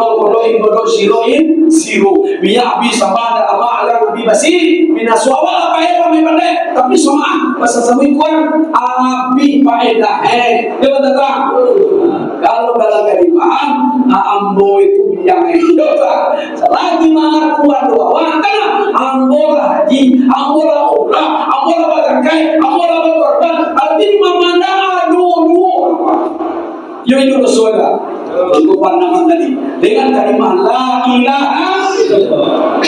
zero. Biar bisa pada apa agar lebih basi. Bina suara apa ya kami pandai. Tapi semua bahasa sami kuat. Abi faedah. Dia berkata, kalau dalam kehidupan, ambo itu yang hidup. Selagi mana kuat doa, karena ambo lah haji, ambo lah umrah, ambo lah zakat, ambo lah berkorban. Artinya memandang aduh. Yo itu bersuara untuk pandangan tadi dengan kalimat la ilaha illallah.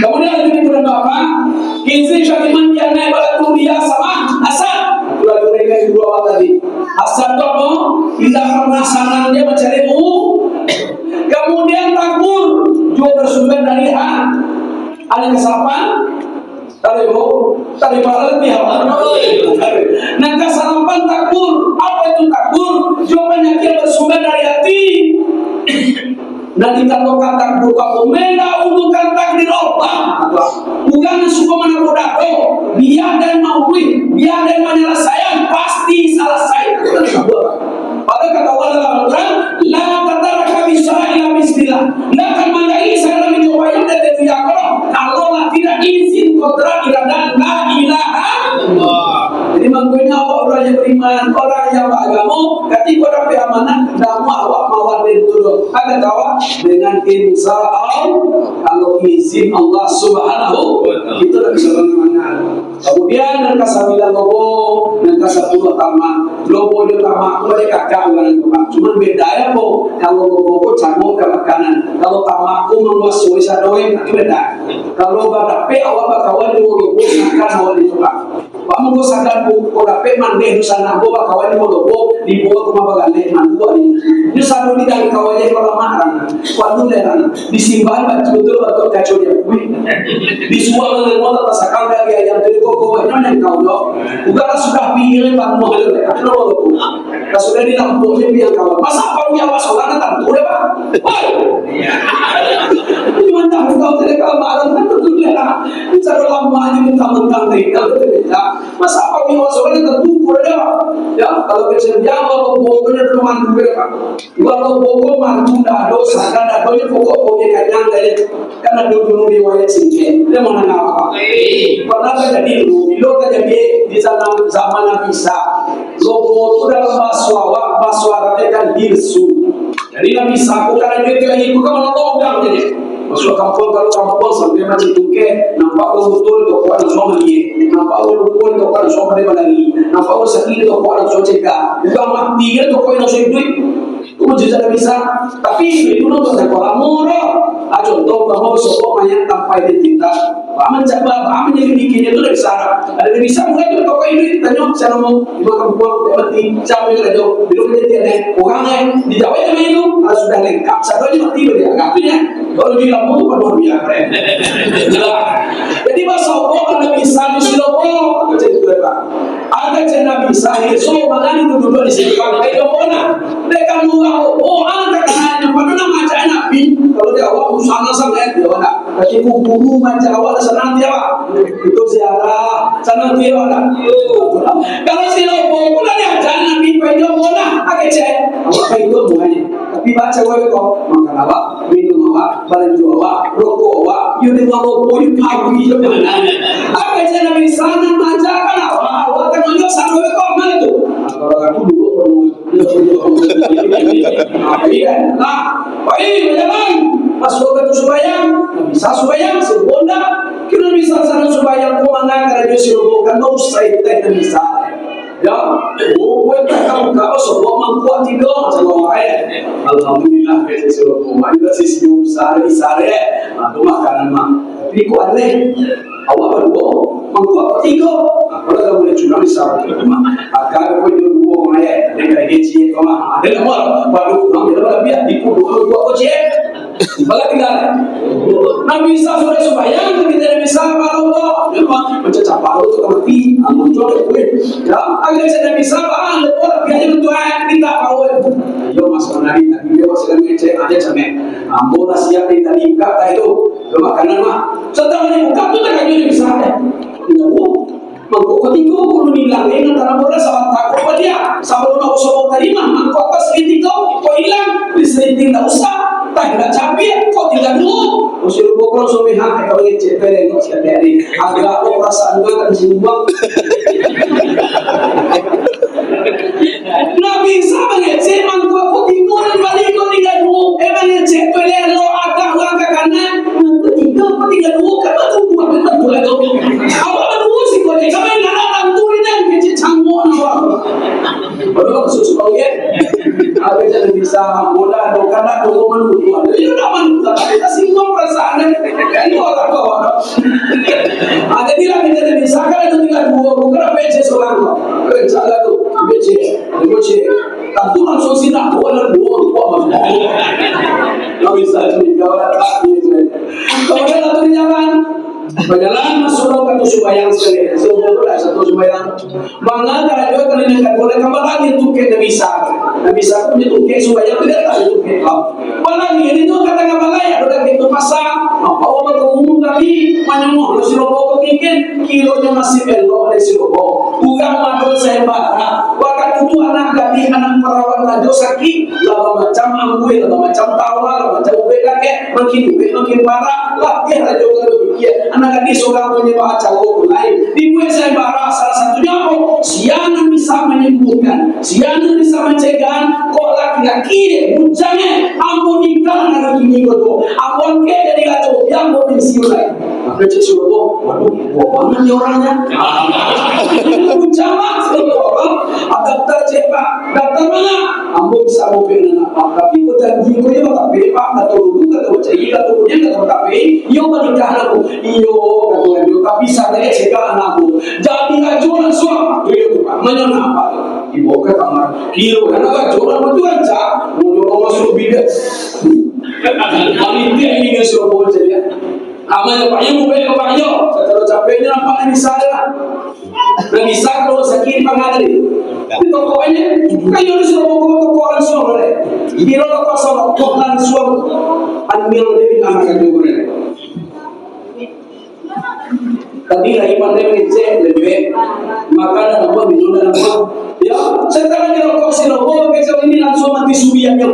Kemudian ini bulan Bapak, kizi syariman dia naik balatu dia sama asal. Itulah mereka yang dua tadi. Asal itu apa? Tidak pernah sanang dia mencari Kemudian takbur juga bersumber dari ada kesalahan. Tadi malam dia nah kesalahan takbur. Apa itu takbur? Jawabannya dia bersumber dari hati. Dan dikatakan takbur kamu mendahulukan takdir Allah. Bukan suka mana bodado. Biar dan maui, biar dan penyelesaian pasti selesai. Pada kata Allah dalam Al-Quran, la tataraka bisai orang yang beriman, orang yang beragama, ketika orang beramanah, namu awak mawar dulu. Ada tahu dengan insya Allah, kalau izin Allah Subhanahu, itu dah bisa bagaimana. Kemudian nak kasabilan lobo, nak kasabulu tamak, lobo dia tamak, mereka kakak orang tamak. Cuma beda ya bo, kalau lobo ko canggung ke makanan, kalau tamak ko menguasai sadoin, itu beda. Kalau badape awak bakawan di lobo, makan awak di tamak. Pak mungkin sadar bu, kalau dapat mandi di sana, bu bakawan di lobo, dibawa ke mabagane mandu ini. Ini satu di dalam kawannya kalau marah, waktu leran, disimpan betul kacau dia. Disuap dengan motor tasakal dari ayam dari koko banyak yang kau loh. Bukan sudah pilih pak mohon le, aku loh. Kalau sudah di lampu dia biar kawan. Masa kau yang masuk orang tak boleh pak? Cuma tahu kau tidak kau marah kan betul leran. Cara lama aja mentang-mentang deh kalau tidak. Masa kau yang masuk orang tak boleh ya? Kalau kerja kalau pokoknya teman mereka. Kalau pokok mantu dah dosa dan dah banyak pokok pokoknya kanyang dari karena dulu di wayang sini. Dia mana apa? Pernah terjadi dulu terjadi di sana zaman Nabi Isa. Lobo itu dalam bahasa kan hirsu. Jadi Nabi Isa bukan dia lagi bukan menolong jadi. Masuk kampung kalau kampung sampai macam tuke nampak orang betul tu kuat semua dia. Nampak orang betul tu kuat semua dia lagi. Nampak orang sakit tu kuat semua cekak. Bukan mati tu kuat semua duit. Itu mujizat bisa. Tapi itu untuk sekolah murah. Contoh kamu sokok mayat tanpa identitas. Aman coba, aman jadi bikinnya itu dari sana. Ada bisa mungkin itu toko ini tanya saya mau dimakan buang mati. Siapa yang ada? Belum dia orangnya di Jawa itu sudah lengkap. Satu aja mati dia agaknya. Kalau di Lampung itu luar biasa. Jadi bahasa Allah ada bisa di Silopo, ada cina bisa itu makanya itu dulu di sini kalau kayak mana? Mereka mau anak kanannya pada nama cina Nabi. Kalau dia awak usana sangat dia mana? Tapi kuburu macam awak senang dia itu ziarah senang dia mana? Kalau Silopo pun ada cina Nabi pada mana? Agak cina apa itu semuanya. Tapi baca wajib kok makan apa? Minum apa? Belanja apa? Rokok apa? Yudi walau pun pagi itu mana? Agak cina Nabi sana macam kan awak kan menjadi satu kok mana tu? Kalau aku dulu nah, baik berjalan masuk ke Subayang, bisa Subayang sebonda, kita bisa sana Subayang komanda kerja silokan mau straight tak bisa. Ya, gue tak tahu kalau sebelum mangkuat tiga macam orang alhamdulillah kerja silokan, ada sisi sare, ada makanan mah. Tapi kuat leh, awak berdua mangkuat tiga. Kalau kamu boleh cuma bisa rumah, agar kau itu dua orang ya, dengan gaji kau mah, ada nomor, baru orang kita biar dipukul dua kocek, bagai tinggal. Nabi Isa sudah Subayang, kita tidak bisa kalau tu, mencecah paru tu mati, muncul kue, ya, agar saya Nabi Isa, lepas biar tuan kita paru. Yo masuk nari, dia masih ngecek ada cemeh, bola siap di tadi buka itu, makanan mah, setelah ini buka tu tak kaju Nabi Isa, tidak mangkok ketiga kudu nilangin antara bola sama takut dia sama nak usah terima mangkok pas selinting kau hilang diselinting tak usah tak tidak capek kau tinggal dulu usul bokro someha kalau ngecek pere kau siap dari agak perasaan gua kan simbang Nabi Isa mengecek mangkok ketiga dan balik kau tinggal dulu mengecek pere lo agak kanan ketiga kau tinggal dulu kan betul awak boleh sampai nak datang turun dan kecil canggung awak. Baru susu kau ye. Apa jadi bisa bola dokana dokumen dulu. Itu dah mana kita semua perasaan ini orang kau. Ada di dalam kita bisa kalau itu tinggal dua bukan PC seorang kau. Jaga tu PC, tentu langsung sini bola dua macam. Kau bisa juga tak ni. Kau dah tu jalan. Berjalan masuk ke Subayang sekali. Sudah satu Subayang. Bangga kalau dia kena nak boleh kembali lagi tu ke Nabi Isa. Nabi Isa pun itu ke Subayang tidak tahu itu ke kau. Malah ini tu kata kembali ya. Sudah itu pasang. Apa orang berumur tadi menyembuh si lobo kekingin kilonya masih belok dari si lobo. Bukan madul saya bara. Waktu itu anak gadis anak perawan rajo sakit laba macam anggue laba macam tawa laba macam beda ke makin parah lah dia rajo kalau dia anak gadis orang penyebab cawo lain di gue saya parah salah satunya apa siana bisa menyembuhkan siana bisa mencegah kok laki-laki bujangnya ampun nikah anak ini kau ampun ke jadi rajo yang mau mensiulai maka cek suruh waduh mana orangnya bujang lah daftar cekak, daftar mana? Ambo bisa mau pengen apa? Tapi kau janji kau yang tak pay pak, atau dulu kata cekik atau punya kata tak pay, iyo menikah anakku, iyo kata iyo tapi saya cekak anakku, jadi ngajuran suami, iyo tu pak, mana apa? Ibu ke kamar, kilo anak ngajuran betul aja, mau masuk bidet, panitia ini suruh bawa jadi. Amanya pak yo mau pak yo, kalau capeknya apa ini saya? Nah bisa kalau sakit pangadri. Itu pokoknya kayo disuruh toko orang suam deh. Kilo toko suam, kokan suam, ambil dari anak kayu deh. Tadi lagi pandai ngecek lebih makan apa minum dan apa. Ya sekarang kalau kau silobo kecil ini langsung mati subiannya.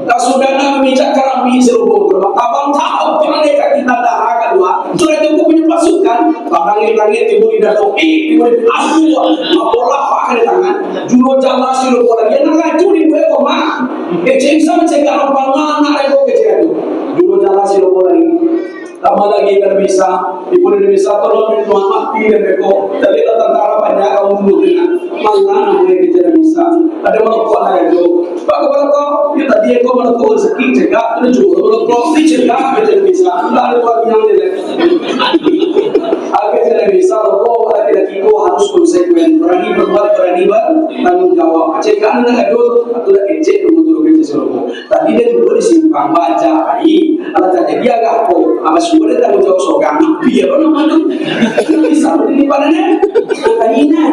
Kasudana memijak kerami seluruh bermak abang tahu mereka kita darah kedua sudah cukup punya pasukan langit-langit timur di dalam timur di bola pakai di tangan juro jama seluruh lagi yang ngacu di gue koma kecil sama cekal apa mana rego kecil itu juro jama seluruh lagi tambah lagi kan bisa ibu bisa tolong itu mati dan beko tapi tentara banyak kaum dengan mana boleh kita bisa ada melokok lagi Pak ya tadi aku melokok rezeki cegah terus juga melokok dicegah kita bisa ada buat yang ini agar tidak bisa loko laki-laki itu harus konsekuen berani berbuat berani bertanggung jawab cegah anda itu atau dah ecek dulu kita seloko tadi dia dulu disimpang baca hari ada terjadi agak kok apa semua dia tanggung jawab sogan dia apa namanya bisa berdiri padanya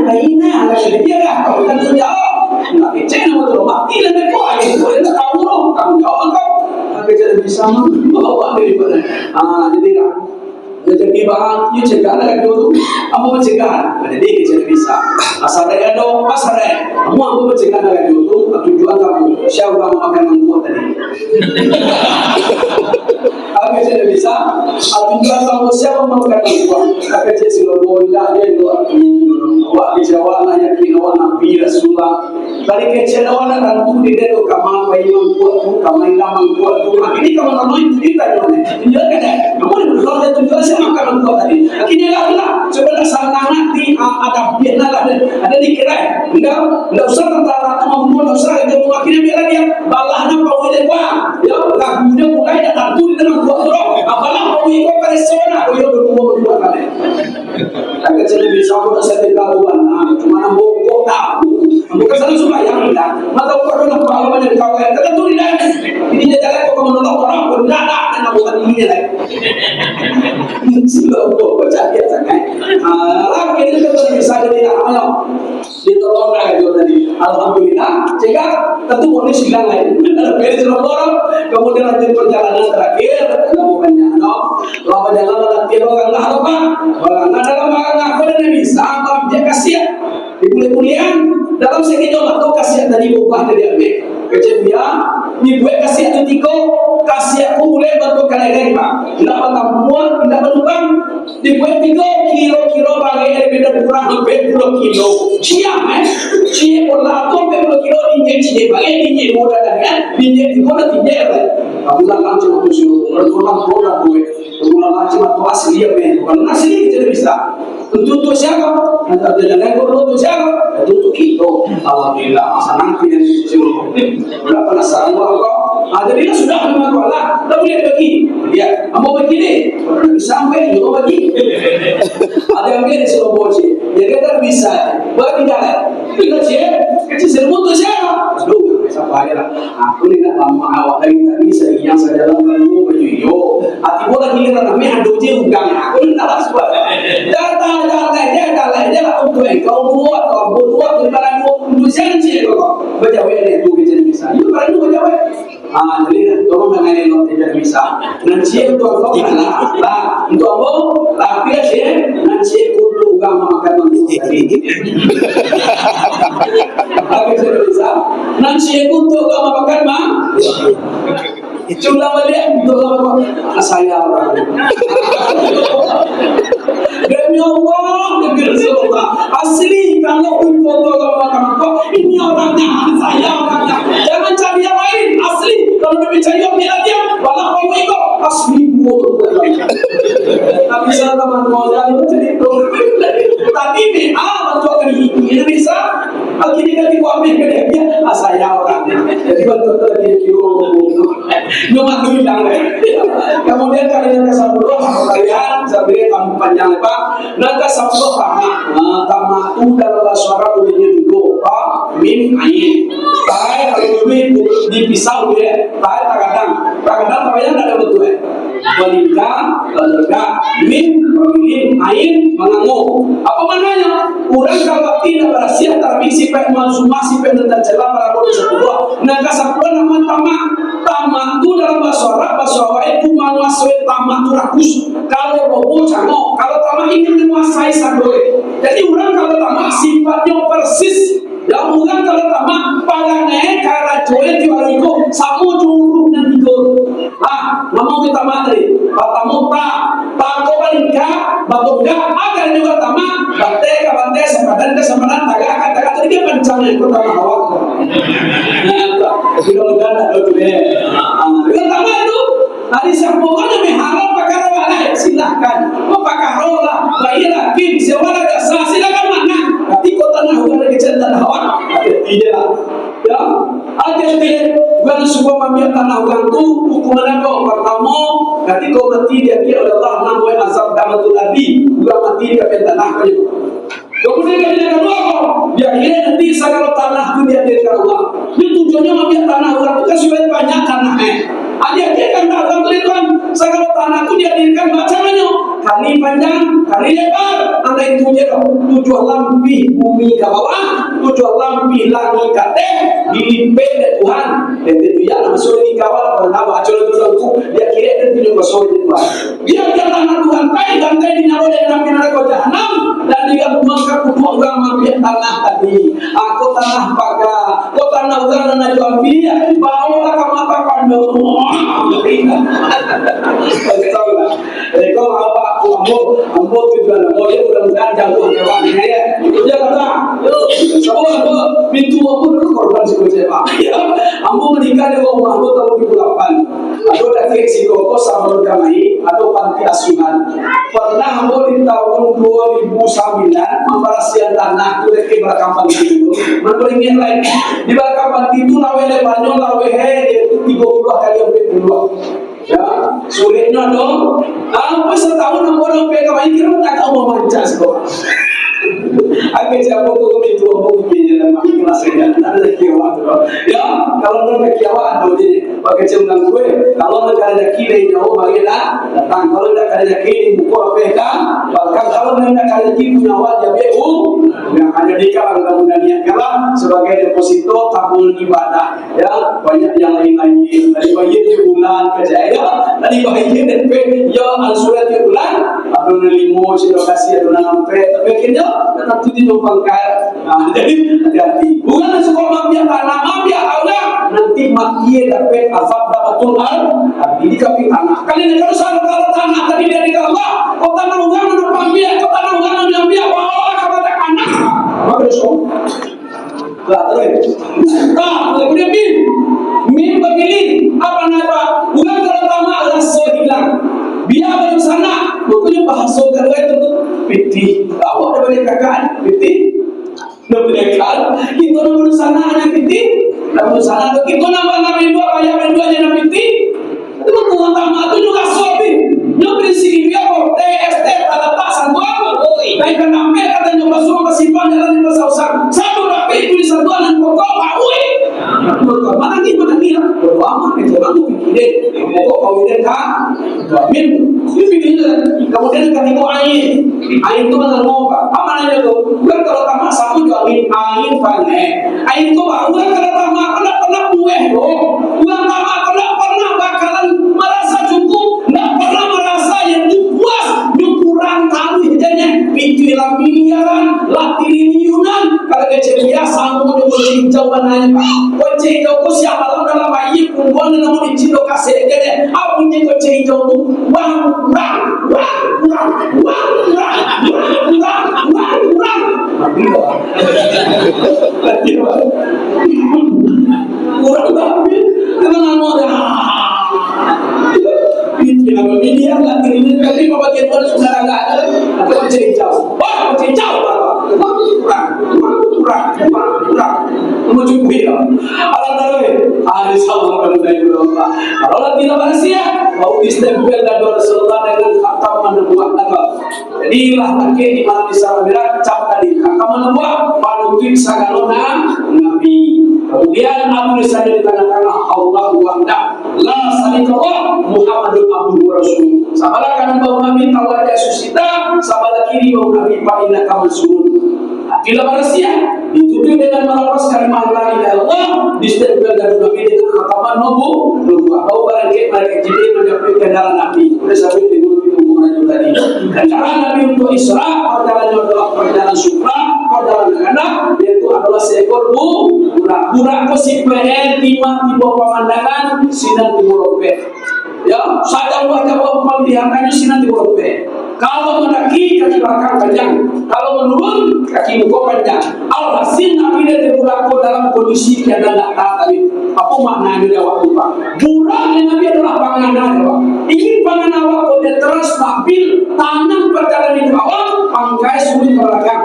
kaina ada dia agak kau tanggung jawab nggak ecek betul mati dan kok ada boleh tak tahu loh tanggung jawab kau agar tidak bisa membawa daripada jadi jadi bahan you cegah lagi dulu apa mencegah ada dia tidak bisa asal ada dong pasal ada mau aku mencegah lagi dulu tujuan kamu siapa makan mangkuk tadi agar tidak bisa tujuan kamu siapa makan mangkuk agar jadi silobo dah dia dua wah Jawa lah yang kinawa nabi Rasulullah dari kecil awalnya kan tu dia tu kamar bayi mangkuk tu kamar ilah mangkuk tu ini kamu namanya tu dia tadi dia kata kamu kalau dia tujuan siapa makan mangkuk tadi akhirnya lah sebenarnya sangat di ada biar ada dikira enggak usah tentara tu membuat usah itu akhirnya biar dia balahnya kau ini wah ya lagunya mulai datang tu di dalam buat tu apalah kau ikut persona kau yang berdua kali agak jadi bisa aku dah setting kawan cuma nak bokok tak bukan selalu suka yang kita mata kau nak pengalaman yang kau yang kata tu di dalam ini dia jalan kau menolong orang pun tak dan nak buat ini lagi sebab kau cakap sangat lagi ini kita bisa jadi amal ditolong lagi tadi alhamdulillah jika tentu boleh silang lain beres orang kemudian lanjut perjalanan terakhir kamu banyak lama jalan latihan orang nggak apa orang nggak dalam orang aku dan bisa dia kasihan di kuliah dalam sekitar waktu kasihan tadi ubah dari ambil kecil dia ni gue kasihan tu tiko kasihan aku boleh bantu kalian pak tidak pertemuan tidak berubah di gue 3 kilo bagai dari beda kurang lebih 20 kilo cia pola tu 20 kilo ini cia bagai ini mudah kan ini tiko nanti dia aku bilang cuma tu suruh orang produk gue orang cuma tu asli apa bukan asli tidak bisa untuk siapa nanti ada jalan untuk siapa untuk kilo alhamdulillah masa nanti yang suruh berapa penasaran kau jadi dia sudah memang kuala tapi dia bagi dia mau begini sampai juga bagi ada yang dia disuruh boci dia kata bisa bagi jalan kita kecil serbu tu siapa aduh siapa aja lah aku ni nak lama awak lagi tak bisa yang saya jalan lalu baju yo hati bola gila kami ada je ugang aku ni tak sebab dia lah untuk kau buat di barang untuk janji kau baca ini tu kita bisa you barang tu baca jadi tolong dengan ini tidak bisa nanti untuk kau lah untuk apa lah dia nanti untuk ugang makan Aku sudah bisa. Nanti aku untuk makan mah. Cuma dia untuk saya orang. Demi Allah, demi Rasulullah. Asli kalau untuk makan kok ini orangnya, saya orangnya. Jangan cari yang lain. Asli kalau demi cari orang dia, malah kamu ikut asli buat. Tapi saya teman mau jadi cerita. Tadi ni, bantu akan ini bisa. Begini kan diambil ke dia, saya orangnya. Jadi bantu lagi kilo. Cuma bilang kemudian kalian kesabuluh kalian sambil kamu panjang lebar naga sabuluh tamak itu dalam bahasa Arab bunyinya dulu min ain tai kalau dulu dipisah ya tai kadang yang ada betul ya wanita lega min ain mengangu apa maknanya orang kalau tidak berhasil terbisi pek masuk dan celah para sabuluh naga sabuluh nama tamak itu dalam bahasa Arab itu menguasai tamak itu rakus kalau bobo cangok kalau tamak ingin menguasai sabole jadi orang kalau tamak sifatnya persis yang orang kalau tamak palangnya cara joe jualiko samu juru dan tidur ngomong kita materi patamu tak kau balingka bagoga agar juga tamak bante sempadan tagak tadi dia pencangnya itu tamak awak tidak ada tu dengan tamak itu hari sempurna mengharap pakar walai silahkan mau pakar rola baiklah kim sewala jasa silakan mana tapi kota nah bukan kecenderaan hawa ada tidak ya ada tidak bukan sebuah mamiat tanah orang tu hukuman apa pertama nanti kau mati dia oleh Allah namai azab damatul adi bukan mati dia tanah kau kemudian yang kedua dia kira nanti segala tanah itu dia Allah ini tujuannya mamiat tanah orang itu kan supaya banyak tanahnya dia kan orang tuan segala tanah itu dihadirkan macamnya kali panjang kali lebar anda itu je tujuan lampi bumi ke bawah tujuan lampi langit ke teh dilimpah oleh Tuhan dan itu ya masuk di kawal pada nama acara itu dia kira dan tidak masuk di Tuhan dia tanah Tuhan dan di nyawa dan nabi neraka jahanam dan dia mengangkat kutuk orang mampir tanah tadi aku tanah paga kau tanah orang dan jual biaya bawalah kamu apa kandung jadi kau apa ambo tujuan ambo dia mudah-mudahan jatuh hewan ya itu dia kata semua pintu aku dulu korban sekolah ambo menikah dengan ambo tahun 2008 aku dah ke Singapura sama kami atau panti asuhan pernah ambo di tahun 2009 memperasian tanah itu di belakang panti itu menurut lain di belakang panti itu lawe lebarnya lawe itu 30 kali 42 ya sulitnya dong apa setahun orang PK baik kira tak tahu memancas kok agak siapa kok itu orang punya dalam kelasnya ada kiawa ya kalau ada kiawa ada di pakai cemang gue kalau ada kiri jauh bagilah datang kalau ada kiri buku PK bahkan kalau ada kiri punya wajah BU yang ada di kalangan kemudian kalah sebagai deposito tabung ibadah ya banyak yang lain-lain dari bagian bulan kerja tadi bahagia DP ya ansurat bulan atau limo lokasi atau nampe tapi kena tetap tu di numpang kaya jadi hati-hati bukan sekolah mafia tanah mafia Allah nanti mati dapat azab dapatul ini kami tanah kali ini kalau salah tanah tadi dari Allah kau tanah uang dan mafia kau tanah uang dan mafia wah kata anak bagus kemudian min begini apa bukan kalau tamak adalah hilang biar baru sana makanya bahasa kedua itu piti awak dah balik kakak piti dah balik kakak kita nak baru sana hanya piti dah baru sana kita nak dua bayar dua je nak piti itu bukan tamak itu juga sobi dia prinsip dia kok TST tak tak satu apa baik kan nampak katanya masuk ke simpan jalan di pasar usang satu rapi itu di satuan dan pokok baui mana ni berdoa mah itu aku pikirin pokok kemudian kan min pikirin kemudian kan itu air itu mana mau apa namanya tu bukan kalau tamak satu jual air panai air itu baru kalau tamak pernah bueh bukan tamak pernah bakalan merasa cukup tak pernah merasa yang puas kurang tahu hidupnya pikiran miliaran lah triliunan kalau kecil biasa mau hijau bananya pak. Kocek hijau ko siapa lah dalam bayi kumpulan namun hijau kasih gede. Apa ini kocek hijau tu? Wang. Kurang tapi memang mau dah. Ini yang nggak ini tapi bagian luar sudah nggak ada. Atau kocek hijau. Wah kocek hijau kurang. Mau cukup ya. Allah tahu. Hari sabar pada dari Allah. Kalau tidak manusia, mau distempel dan Rasulullah dengan khatam menubuat naga. Jadi lah pakai di mana bisa berak cap tadi khatam menubuat panutin sagalona nabi. Kemudian tulisan di tengah-tengah Allah wahda la salikallah Muhammadun abduhu rasul. Sabala kan bau nabi tawajah susita, sabala kiri bau nabi paina kamansun. Bila manusia ditutup dengan melepas kalimat la ilaha illallah, distempel dan nabi dengan khataman nubuwah. Bau barangkali mereka Jibril menjadi kendaraan nabi. Sudah sampai di guru itu tadi. Kendaraan nabi untuk Isra, perjalanannya adalah perjalanan Syukra, perjalanan anak, yaitu adalah seekor burak ko si PN timah di bawah pemandangan sinan di Morope. Ya, saja wajah pemeliharannya sinan di Morope. Kalau mendaki kaki belakang panjang, kalau menurun kaki muka panjang. Alhasil nabi dan burakko dalam kondisi tiada data tadi. Apa maknanya dia waktu pak? Buraknya nabi adalah panganan pak. Ingin panganan waktu dia terus stabil, tanam perjalanan di bawah, pangkai sulit belakang.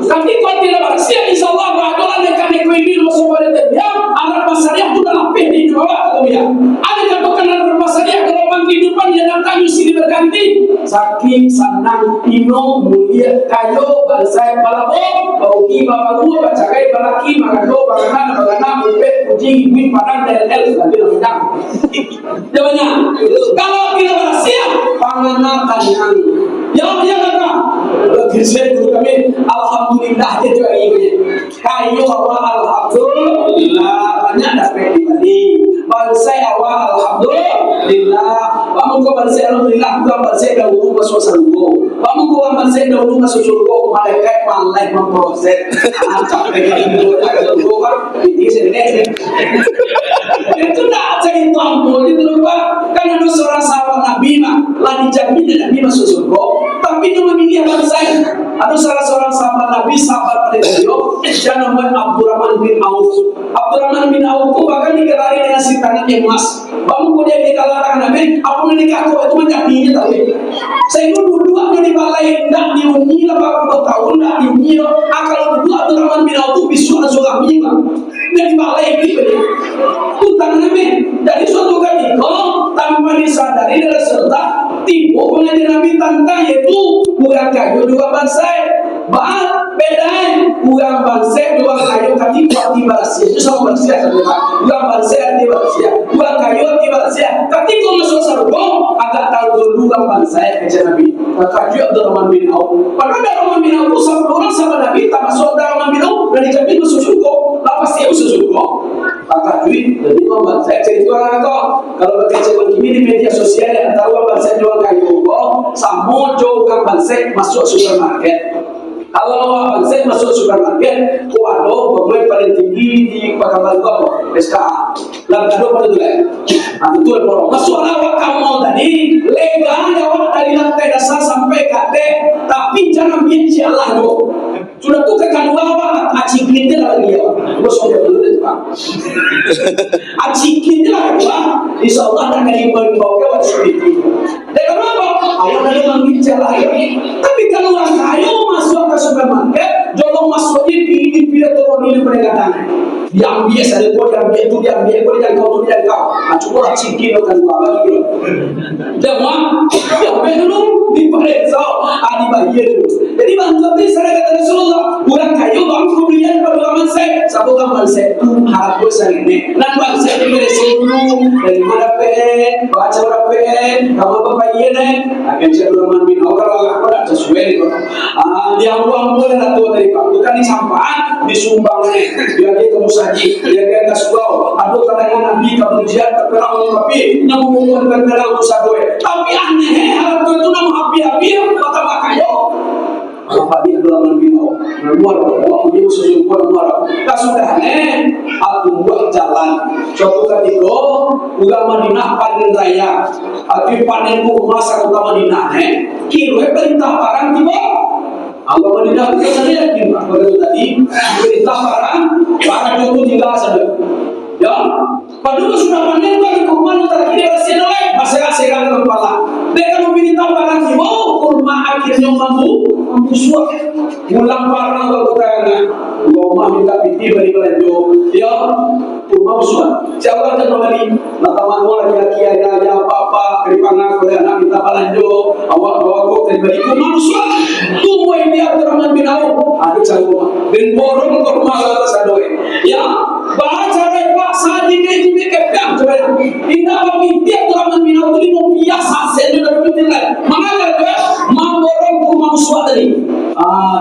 Tapi kalau tidak berhasil, insya Allah bagaimana mereka ini langsung pada dia. Anak masyarakat itu dalam di bawah atau ya? Ada katakan anak masyarakat kalau kehidupan yang datang sini berganti. Saking senang ino mulia kayo balsai balabo bauki babagu bacakai balaki magado bagana upet kucing ibu padang del lagi lengkap. Jamannya kalau tidak berhasil panganan kalian ya kata kisah guru kami alhamdulillah dia juga ini kayo awal alhamdulillah banyak dapat dibeli balsai awal alhamdulillah kamu kau balsai alhamdulillah bukan balsai dahulu masuk surga kamu kau balsai dahulu masuk surga malaikat malai memproses capek itu agak surga ini sendiri itu tak cerita ampun itu lupa kan ada seorang sahabat Nabi lah dijamin Nabi masuk surga tapi dia memilih balsai. Ada salah seorang sahabat Nabi sahabat pada beliau yang namanya Abdurrahman bin Auf. Abdurrahman bin Auf bahkan dikelari dengan sintangan emas. Bamu dia dikalahkan Nabi, apa menikah kau itu menjadinya tapi. Saya itu dua di balai tidak diunyi lah 40 tahun tidak diunyi lah. Kalau berdua Abdurrahman bin Auf bisu azul amima. Dia di balai itu. Utang Nabi. Jadi suatu ketika tanpa disadari dari serta tipu menjadi Nabi tantang yaitu bukan kayu dua bansai, beda bukan bansai dua kayu kaki kuat di barasia itu sama barasia bukan bansai di barasia, bukan kayu di barasia. Ketika masuk surga agak tahu dulu bukan bansai kerja Nabi. Kayu Abdurrahman bin Auf. Padahal Abdurrahman bin Auf sama orang sama Nabi tak masuk Abdurrahman bin Auf dan dijamin masuk surga. Lepas dia masuk surga. Maka duit jadi membuat saya cerita orang kalau bekerja begini di media sosial antara bangsa jual kayu sama jual bangsa masuk supermarket. Kalau bangsa masuk supermarket, kuado pemain paling tinggi di Pakar Bangkok, SKA. Lalu pada dulu itu orang masuk awak kamu tadi legal awak dari lantai dasar sampai kate, tapi jangan benci Allah dulu. Sudah tuh kedua awak acikin dia lagi ya, bos sudah dulu itu pak. Acikin dia lagi pak, insya Allah nak kali membawa ke seperti itu. Dan kenapa? Ayah dari benci Allah ini. Tapi kalau orang kaya masuk ke supermarket, jolong masuknya pilih turun ini peringatan. Yang biasa ada kau yang biasa tu dia ambil kau dan kau tu dia kau. Cuma acikin kan dua lagi. Jangan, yang dulu diperiksa, dibayar dulu. Jadi bantu saya kata Rasulullah, orang kayu bang kemudian pada zaman saya, satu zaman saya tu harap besar ini. Dan bang saya diberesin dulu dari mana pen, baca berapa pen, kamu berbayar nih. Akan saya bermain minum kalau aku tak sesuai itu. Dia uang boleh atau dari pak, bukan disampaikan, disumbang nih. Biar dia kamu saji, biar dia kasuau. Aduh kadang-kadang Nabi kamu jiat terperang tapi nyambung terperang dosa doa. Tapi aneh harap itu nama habi-habi kata kayu. apa dia dalam bino luar aku dia susun luar tak sudah aku buat jalan suatu ketika uga Madinah panen raya tapi panen ku masa kota Madinah kira perintah barang tiba Allah Madinah kita saja yakin begitu tadi perintah barang itu tinggal saja ya padahal sudah panen bagi kurma terakhir hasil oleh masih kepala mereka meminta barang tiba kurma akhirnya mampu suap ulang barang kalau kayaknya gua minta piti bagi belanja ya kurma suap siapa yang kembali nataman wala kira-kira ya apa-apa keripangah kalau anak minta belanja awak bawa kok kembali kurma suap tunggu ini Abdurrahman bin Auf ada cakap dan borong kurma kalau sadoe ya baca pak sadi ke kepang coba tidak piti Abdurrahman bin Auf ini mau biasa saja dari piti lain mengapa mau borong kurma suap tadi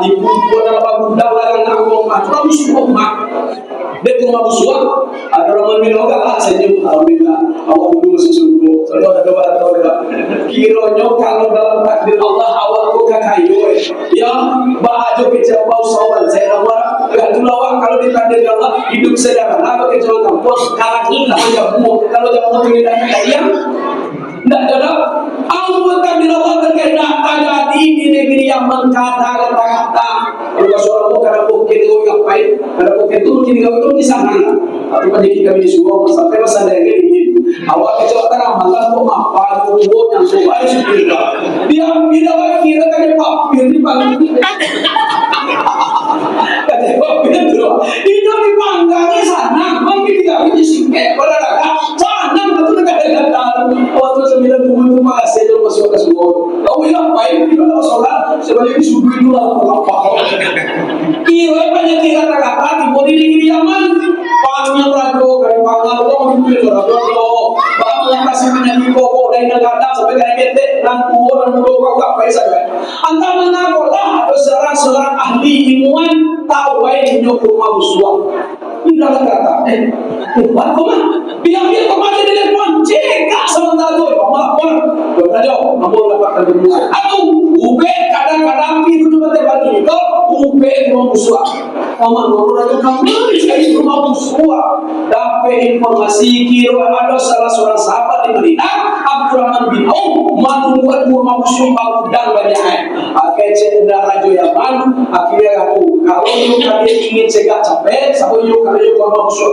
di buku dalam bunda larang aku macam musuh mak dia kurma suap ada orang minum kalah saja alhamdulillah awak dulu susu kalau ada kabar kiranya kalau dalam takdir Allah awak ku kakayo ya bahajo kecil bau sawan saya awak enggak tulawak kalau ditakdir Allah hidup sederhana apa kecil kampus kalau jamu tidak kaya tidak ada Allah takdir Allah terkena di negeri yang kata-kata kalau seorang mau karena bukit itu ngapain karena bukit itu mungkin itu di sana atau pendidik kami semua sampai masa dari ini awak kecelakaan amalan kok apa itu yang soal sudah dia tidak kira kan papir di panggung kata papir itu di panggangnya sana mungkin tidak bisa singkat pada sana betul tidak ada waktu 9 masih itu masuk ke semua kau bilang baik kita tahu sholat sebagai subuh itu lah apa kira banyak kata-kata di bodi negeri Yaman panjang rajo dari pangal itu rajo bang kasih menjadi pokok dari negara sampai ke negara dan orang muda kau apa saja anda mengakolah ada seorang ahli ilmuwan tahu yang nyokong manusia tidak kata buat koma biar kemana di depan cekak sementara tu melapor berajo mampu dapatkan dunia atau ube kadang-kadang itu cuma terbagi itu ube manusia mama itu kamu cari rumah musuh dapat informasi kira ada salah seorang sahabat di Madinah Abdurrahman bin Auf membuat rumah musuh dan banyak akhirnya cendera raja Yaman akhirnya aku kalau kalian ingin cegah capek kalau rumah musuh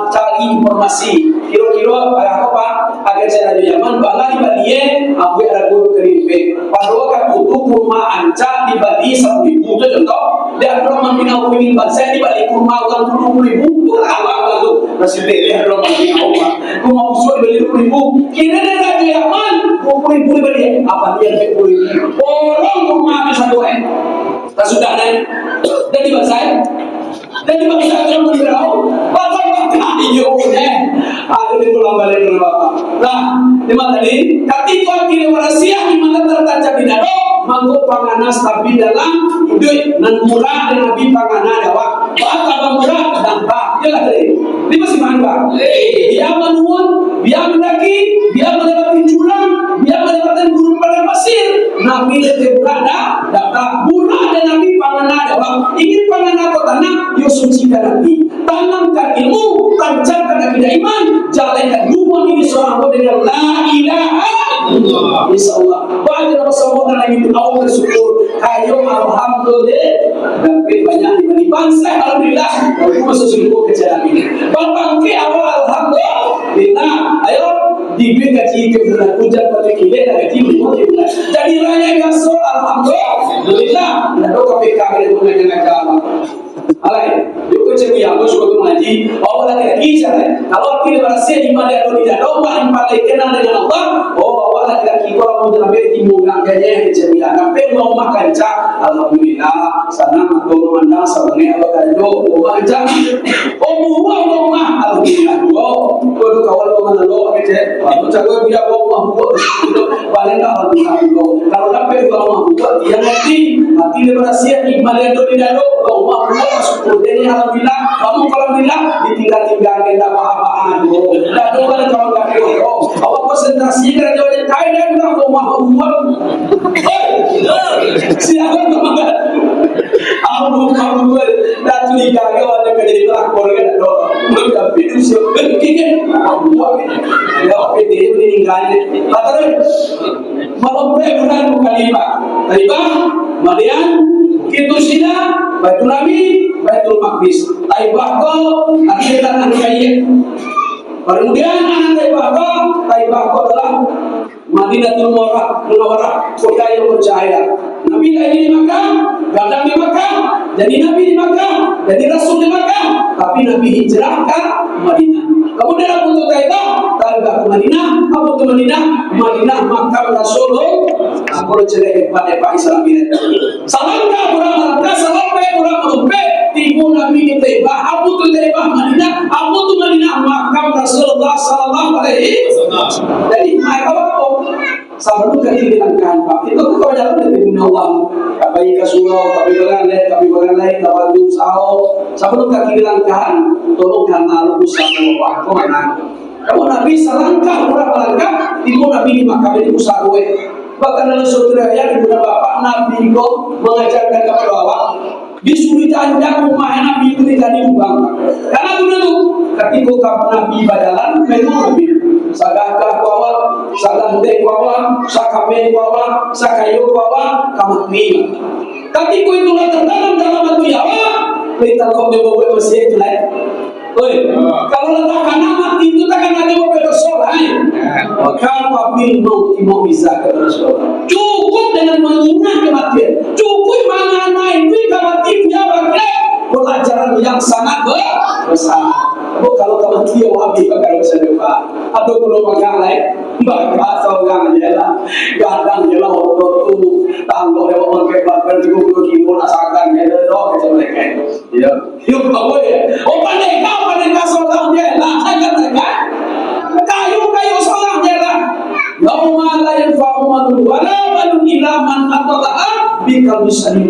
cari informasi kira-kira apa akhirnya raja Yaman bangga di Bali aku ada guru keripe padahal kan butuh rumah anca di Bali 1.000 itu contoh dan Abdurrahman bin Auf ingin saya di Bali rumah uang 20.000 itu apa itu masih beli Abdurrahman bin Auf rumah musuh di Bali 20.000 kira dia raja Yaman 20.000 di Bali apa dia 20.000 orang rumah bisa doa tak sudah dan di bahasa Abdurrahman bin Auf baca iyo ada itu balik ke bapak nah di mana tadi ketika kita berasiah di mana tertancap di dado manggo panganas tapi dalam hidup dan murah dan nabi panganas jawab bahkan murah dan tak jelas tadi ini masih mana dia menuan dia mendaki dia melewati jurang dia melewati gurun padang pasir nabi itu berada dapat murah dan nabi panganas jawab ingin panganas kau tanam yo sucikan nabi tanamkan ilmu tancapkan akidah iman jalankan rumah ini seorang dengan la ilaha illallah insyaallah banyak Rasulullah lagi itu awal bersyukur ayo alhamdulillah dan banyak di bangsa alhamdulillah aku masuk syukur kejadian ini bapak ke awal alhamdulillah ayo diberi gaji ke bulan hujan pada kile dan gaji bulan jadi raya gasol alhamdulillah dan doa PK itu dengan agama alai yuk kecil yang aku suka mengaji awal lagi kalau kita berhasil iman dan tidak doa yang paling kenal dengan Allah awal lagi kalau mau dalam timur gangnya kecil yang sampai mau makan cak alhamdulillah sana aku memandang sebenarnya apa kan do makan rumah alhamdulillah do kawal menelo kecil aku cago dia mau paling alhamdulillah kalau sampai rumah dia nanti dia berhasil iman dan tidak doa syukur jadi alhamdulillah kamu kalau bilang ditinggal-tinggal kita apa-apaan dah doa kalau enggak awak bosan konsentrasi kerja wajah kaya dia bilang rumah siapa teman aku dan curiga wajah kerja di pelakor kan tapi itu siapa kini ya dia meninggalnya kata malam bulan kalibah kemudian kitu sida Baitul Nabi Baitul Maqdis Taibah ko akhirnya kayak kemudian anak Taibah ko adalah Madinatul Munawwarah kota yang percaya Nabi lahir di Makkah datang di Makkah jadi Nabi di Makkah jadi Rasul di Makkah tapi Nabi hijrah ke Madinah kemudian aku ke Taibah ke Madinah aku ke Madinah Makkah Rasulullah aku cerita pada Pak Islam ini salangkah kurang melumpe tipu Nabi di Taibah aku tuh Taibah Madinah aku tuh Madinah Makkah Rasulullah sallallahu alaihi wasallam jadi mereka sabun kali dilangkan Pak itu kewajaran dari guna Allah kapai kasulau kapai bagalai kawadum sao sabun kaki dilangkan tolong karena lupus sama Allah kemana kamu Nabi selangkah murah melangkah tipu Nabi di Makkah ini usahwe bahkan dalam saudara yang guna bapak Nabi kok mengajarkan kepada awak disuruh janjang rumah Nabi itu tidak diubah karena itu ketika Nabi badalan memang Nabi sagakah kawa sagante kawa sakame kawa sakayo kawa kamatni tapi ko itu tertanam dalam hati awak kita kau bawa masih itu lain kalau letakkan nama itu takkan ada beberapa soal maka apabila mau bisa ke Rasulullah cukup dengan mengingat kematian cukup mengenai itu kematian dia bagai pelajaran yang sangat besar kalau kematian wajib bakal bisa depan atau belum bakal lain bakal seorang jelah gadang jelah waktu itu tanggung lewat kebakan juga kilo nasakan jelah doh macam mereka ya yuk tahu ya pandai seorang jelah saya mereka kayu seorang jelah yauma la yanfa'u malun wala banun illa man atallaha bi qalbin salim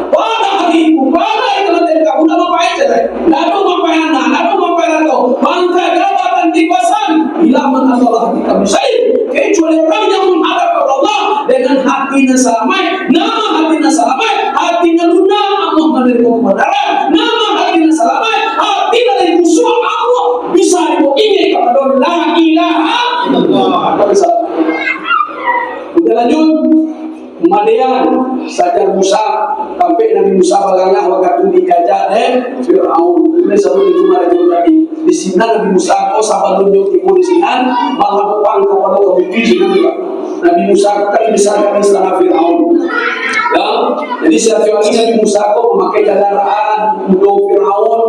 pada hari itu pada itu nanti kamu nama apa aja deh lalu apa kau bangsa jabatan di kosan illa man atallaha bi qalbin salim kecuali orang yang menghadap kepada Allah dengan hatinya selamat nama hatinya selamat hatinya lunak Allah menerima kebenaran nama hatinya selamat hatinya dari musuh Allah bisa diingat kepada la ilaha illallah udah lanjut kemudian sajar Musa sampai Nabi Musa bagangah waktu dikajak Fir'aun ini sebut itu marajul tadi di sini Nabi Musa kau sahabat tunjuk tipu di sini malah pang kepada kebukti sini Nabi Musa tadi besarkan istana Fir'aun ya jadi setiap hari Nabi Musa kau memakai kendaraan untuk Fir'aun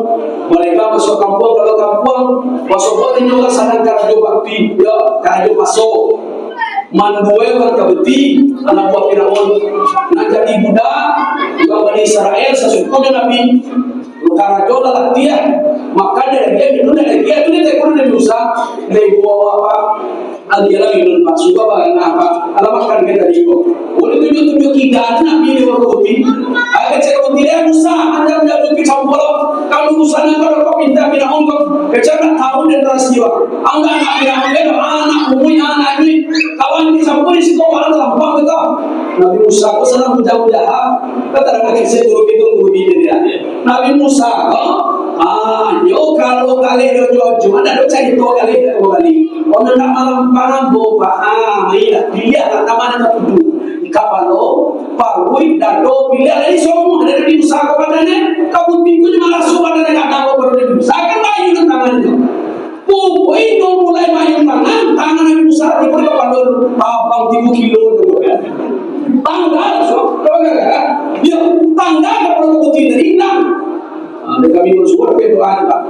mereka masuk kampung kalau kampung masuk juga sana karajo bakti ya karajo masuk manduwe berkabeti anak buah Firaun nak jadi budak juga Bani Israel sesuatu Nabi karajo adalah dia maka dari dia itu tekun Nabi Musa dari buah apa aljalan minum pak suka bagaimana apa alamatkan kita tadi kok boleh tunjuk kita Nabi ini berkabeti agak cakap dia Musa anda menjadi campur kalau Musa nak kau minta Firaun kau kecara tahun dan rasiwa angga anak Firaun anak umui anak ini kawan sampai di situ orang dalam bang kita Nabi Musa kau senang jauh-jauh kata orang kisah guru dia Nabi Musa yo kalau kali dojo cuma ada cari to kali orang nak malam pangan boba iya dia tak mana tak tuju kapalo parui dado pilih dari semua ada Nabi Musa kepadanya kabut pintu cuma langsung pada dekat kau baru Nabi Musa kan mayu tangannya itu mulai mayu tangan Nabi Musa diberi kepada abang 3 kilo tangga dia tangga kalau putih dari enam kami bersyukur berdoa Pak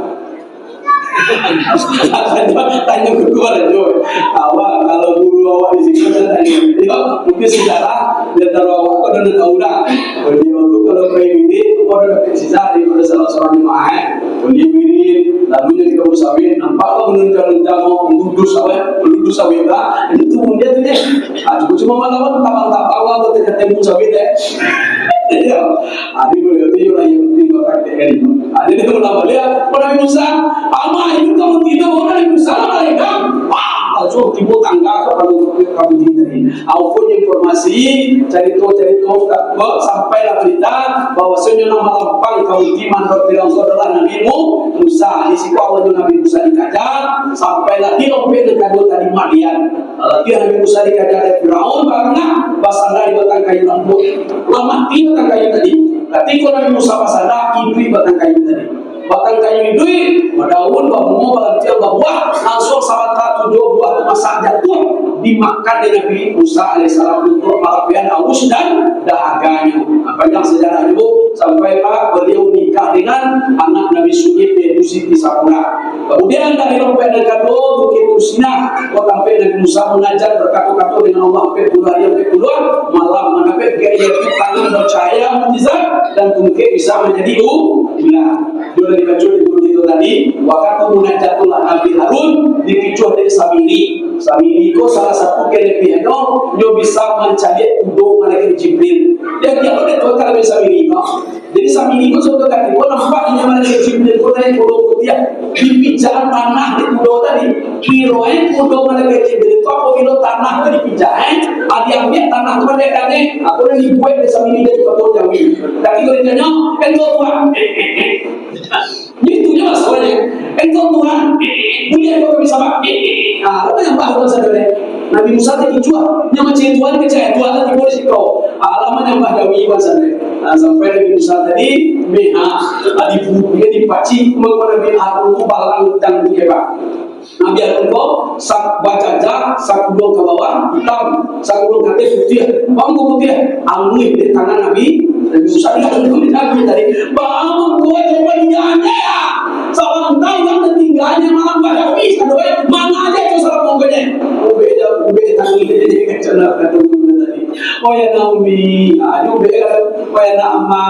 tanya kedua lanjut awak kalau guru awak di sini tanya mungkin sejarah dia taruh awak kau dan tahu dah dia untuk kalau ini kau ada sisa di pada salah-salah jemaah dia beri lalunya kita bersawin nampak kau menunjang mau menduduk sawit dah itu dia tu deh cuma malam tak tahu atau tidak temu sawit ya ada dulu yang penting praktek ini ada dia ulama dia Nabi Musa ama itu kamu tidak orang Nabi Musa mereka so timbul tangga kepada kami tadi. Apapun informasi cerita sampailah berita bahwa senyum melampang kaum iman berbilang saudara Nabi Musa di situ awal Nabi Musa dikajar sampailah di lompet kedua tadi Madian. Dia Nabi Musa dikajar oleh Firaun karena basanda di batang kayu rambut. Lama di batang kayu tadi. Ketika Nabi Musa basanda ibu batang kayu tadi. Batang kayu itu daun bahu balantiang buah langsung sahabat 7 buah masak jatuh dimakan oleh Nabi Musa alaihissalam untuk melapian haus dan dahaganya. Panjang sejarah itu sampai beliau nikah dengan anak Nabi Su'ib yaitu Siti Sapura. Kemudian dari lompet dan kado Bukit Tursina sampai Nabi Musa mengajar berkata-kata dengan Allah kedua malam mendapat gaya tangan percaya mujizat dan mungkin bisa menjadi ular. Sudah dibaca di buku itu tadi. Waktu munajatullah Nabi Harun dipicu dari Samiri itu salah satu kelebihannya dia bisa mencari udo malaikat Jibril. Dia kalau dia tahu kalau Samiri itu. Jadi Samiri itu sudah kata gua nampak ini malaikat Jibril itu dari udo putih dipijak tanah di udo tadi. Kiroen udo malaikat Jibril itu apabila tanah itu dipijak, diambil tanah itu mereka atau yang dibuat dari Samiri dari kota Jawi. Tapi kalau dia nanya, Tuhan. Itu dia masalahnya. Engkau Tuhan, punya kau bisa pak. Apa yang bahu saudara? Nabi Musa dijual, yang macam Tuhan kecaya Tuhan tadi boleh sikau. Alamat yang bahu iwan saudara. Sampai Nabi Musa tadi meha, dia dipaci, kemudian Nabi Harun itu balang dan dikebak. Nabi Harun itu sak baca sak kudung ke bawah, hitam, sak kudung ke atas putih, bangku putih, angin di tangan Nabi Musa Nabi tadi, bangun kau coba dianya ya, seorang tahu yang tinggalnya malam badawi, mana aja tu salah mungkinnya, ube tangi jadi kacana kata tadi, oh ya Nabi, ube oh ya nama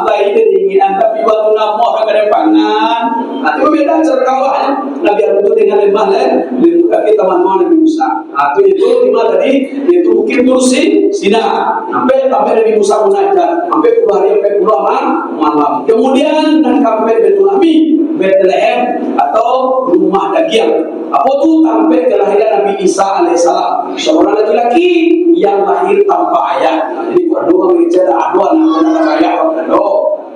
lain dengan tapi waktu nama orang ada pangan, nanti beda cerkawahnya, Nabi Harun itu dengan lemah kaki teman-teman Nabi Musa. Itu lima tadi, itu Bukit Tursina, sampai Nabi Musa mengajar, sampai puluh hari, sampai puluh malam. Kemudian dan sampai Bethlehem atau rumah daging. Apa itu sampai kelahiran Nabi Isa alaihissalam, seorang laki-laki yang lahir tanpa ayah. Jadi berdua mengajar aduan tanpa ayah,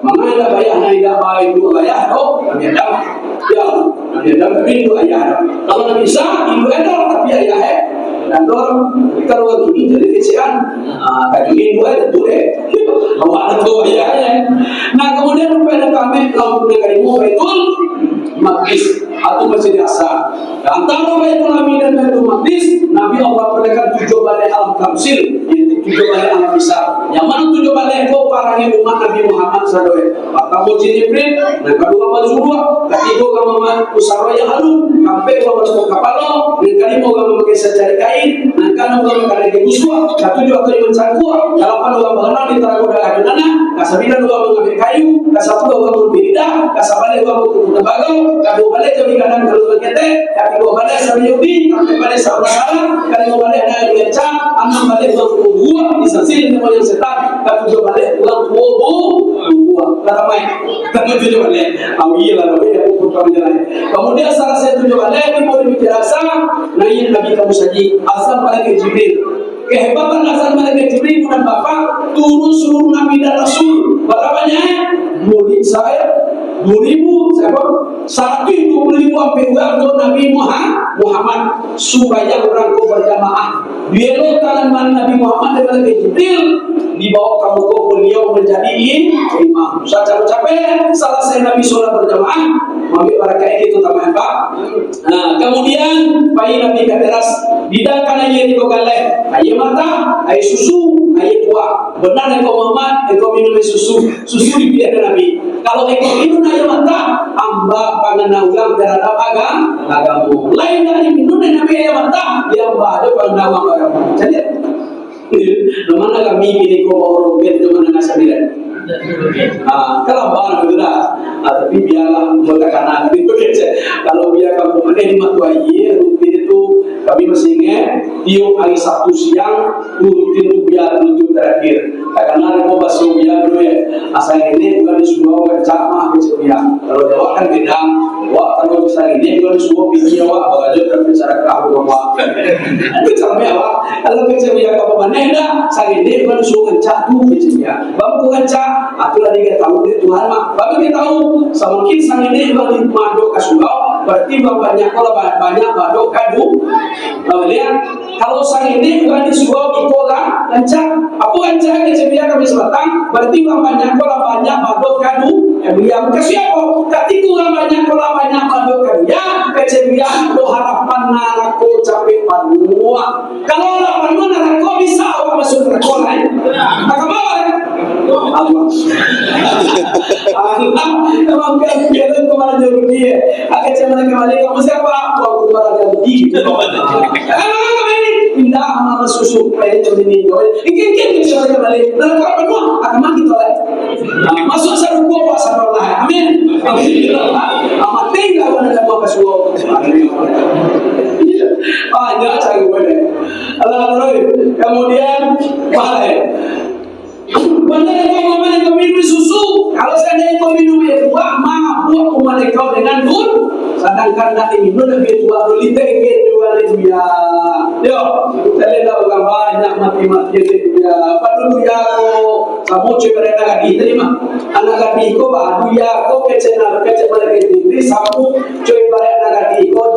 mengenai ayah tidak baik dua ayah, Nabi Adam rindu ayah. Kalau Nabi Isa ibu Adam tapi ayah dan dorong kalau begini jadi kesian kaji ibu ada tuh awak ada tuh ayahnya. Nah kemudian pada kami kalau negeri Baitul Maqdis atau Masjid Aqsa. Antara Baitul Amin dan Baitul Maqdis Nabi Allah berikan 7 balai alam tamsil, yaitu 7 balai alam besar. Yang mana 7 balai itu para umat Nabi Muhammad SAW. Pertama Jibril, yang kedua Mazurah, ketiga kama Usara yang halu, sampai kama masuk kapal, yang kelima kama pakai secari kain, yang keenam kama pakai buswa, ketujuh kama mencangkua, delapan kama mengenal di teragoda adunana, kesembilan kama mengambil kayu, kesatu kama berbeda, kesabalik kama kuda bagau, kedua balik kami kadang kalau berkete, ketiga balik sama Yahudi, sampai balik sama Salah, kelima balik ada yang beca, enam balik kama buah, disasil dengan yang setan, ketujuh balik pulang buah, kata mai, ketujuh balik, awilah balik aku putar jalan. Kemudian salah satu jawabannya kita boleh bicara naik Nabi kamu saji asal malaikat Jibril. Kehebatan asal malaikat Jibril bukan Bapak turun seluruh Nabi dan Rasul. Berapanya? Murid saya 2.000 siapa? 120.000 sampai untuk Nabi Muhammad supaya orang kau berjamaah. Biarlah tangan Nabi Muhammad daripada Jibril dibawa kamu kau beliau menjadi imam. Saya capek salah saya Nabi sholat berjamaah. Ambil barakai itu tambahan Pak. Nah, kemudian bayi Nabi ke teras, bidangkan aja di kogalai, air mata, air susu, air buah. Benar engkau Muhammad, engkau minum susu di bidan Nabi. Kalau engkau minum air mata, amba panganawang terhadap agama. Lain dari minum Nabi air mata, dia amba ada panganawang agama. Jadi, mana kami ini kau orang bentuk mana nasabiran. Kelabaran betul tapi biarlah berkatakan itu kalau biar kamu menerima tuai rutin itu kami masih ingat tiap hari Sabtu siang rutin itu biar untuk terakhir karena ada mau bahasa Ubian dulu ya. Asal ini bukan disuruh kerjaan keceriaan. Kalau Jawa kan beda. Wah kalau misalnya ini bukan disuruh pikir wah bagaimana kan bicara kau wah. Itu sampai apa? Kalau keceriaan kau mana dah? Asal ini bukan disuruh kerjaan tu keceriaan. Bapak kerja, atulah dia tahu dia Tuhan mak. Bapak dia tahu. Semakin sang ini bukan madu kasurau, berarti banyak kalau banyak madu kadu. Lihat kalau sang ini bukan disuruh ikola kencang. Apa kencang keceriaan kami sebatang? Berarti banyak kalau banyak madu kadu. Yang kasih apa? Ketika banyak kalau banyak madu kadu. Ya keceriaan do harapan narako capek panua. Kalau harapan narako bisa awak masuk neraka lain. Akabawa. Allah. Emang kan kita kemana jauh dia? Akan cuma kembali kamu siapa? Waktu berada di. Emang kami pindah sama susu kayak ini joy. Ikin cuma kembali. Dan kalau penuh akan mati tolak. Masuk sarung gua pasal Allah. Amin. Amat tinggal pada kamu kasuo. Jangan cari boleh. Allah kemudian balik. Benar kau minum susu. Kalau seandainya kau minum air buah, buah umat kau dengan dur. Sedangkan nak minum lebih tua dulu liter dua dia. Yo, saya dah banyak mati dia. Pada dulu ya ko, kamu coba nak di terima. Anak di ko baru ya ko kecil mereka di samu coba nak di ko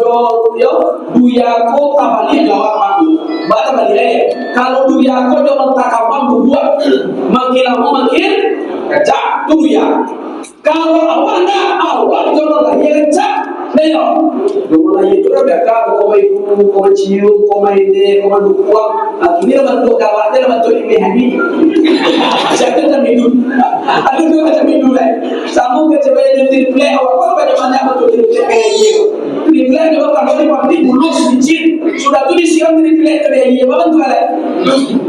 yo duya ko tabalik jawab aku. Bata balik kalau duya ko jawab tak kapan buat makin lama makin kecak tu ya. Kalau awak jodoh lagi kecak, leo. Jodoh lagi itu dah kalau kau cium, kau dukung. Akhirnya bentuk kawannya bentuk ini hari. Saya tu minum. Aduh tu macam minum lah. Samu kecewa di triple awak kalau banyak bentuk triple kayak gitu. Triple juga kalau di bulu sedikit sudah tu disiram triple kayak gitu. Apa bentuk lah?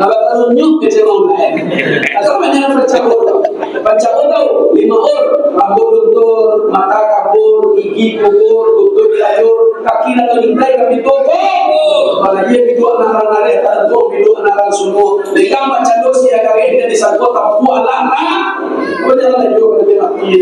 Apa kalau nyuk kecewa lah. Atau banyak baca tahu 5 orang rambut luntur, mata kabur, gigi kubur, lutut dilayur, kaki atau jumpai kami toko. Kalau dia bidu anak nare, tentu bidu anak semua. Lekam baca dosi yang kami ini di satu tampu alam. Kau jangan lagi berarti mati.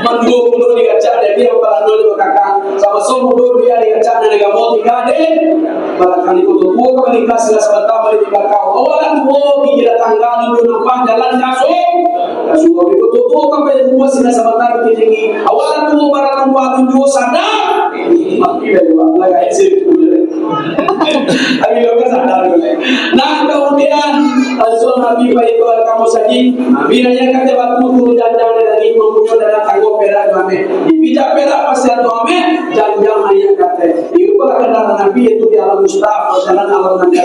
Mandu mundur di kaca dan dia beradu di kakak. Sama semua mundur dia di kaca dan dia mau tiga deh. Barangkali kau tu kau menikah sila sebentar balik tiga kau. Awalan kau gila tangga dulu nampak jalan kasut. Sudah begitu tu sampai buat sila sebentar tinggi. Awalan tu barang buat tu sadar. Mati dah juga. Lagi sih. Lagi juga sadar. Nah kemudian Rasul Nabi baik kamu saji. Nabi nanya kata waktu tu jangan dari mempunyai dalam tangguh perak kami. Dipijak perak pasal tu kami jangan ayat kata. Itu kalau kenal Nabi itu di alam mustaf, jalan alam Nabi.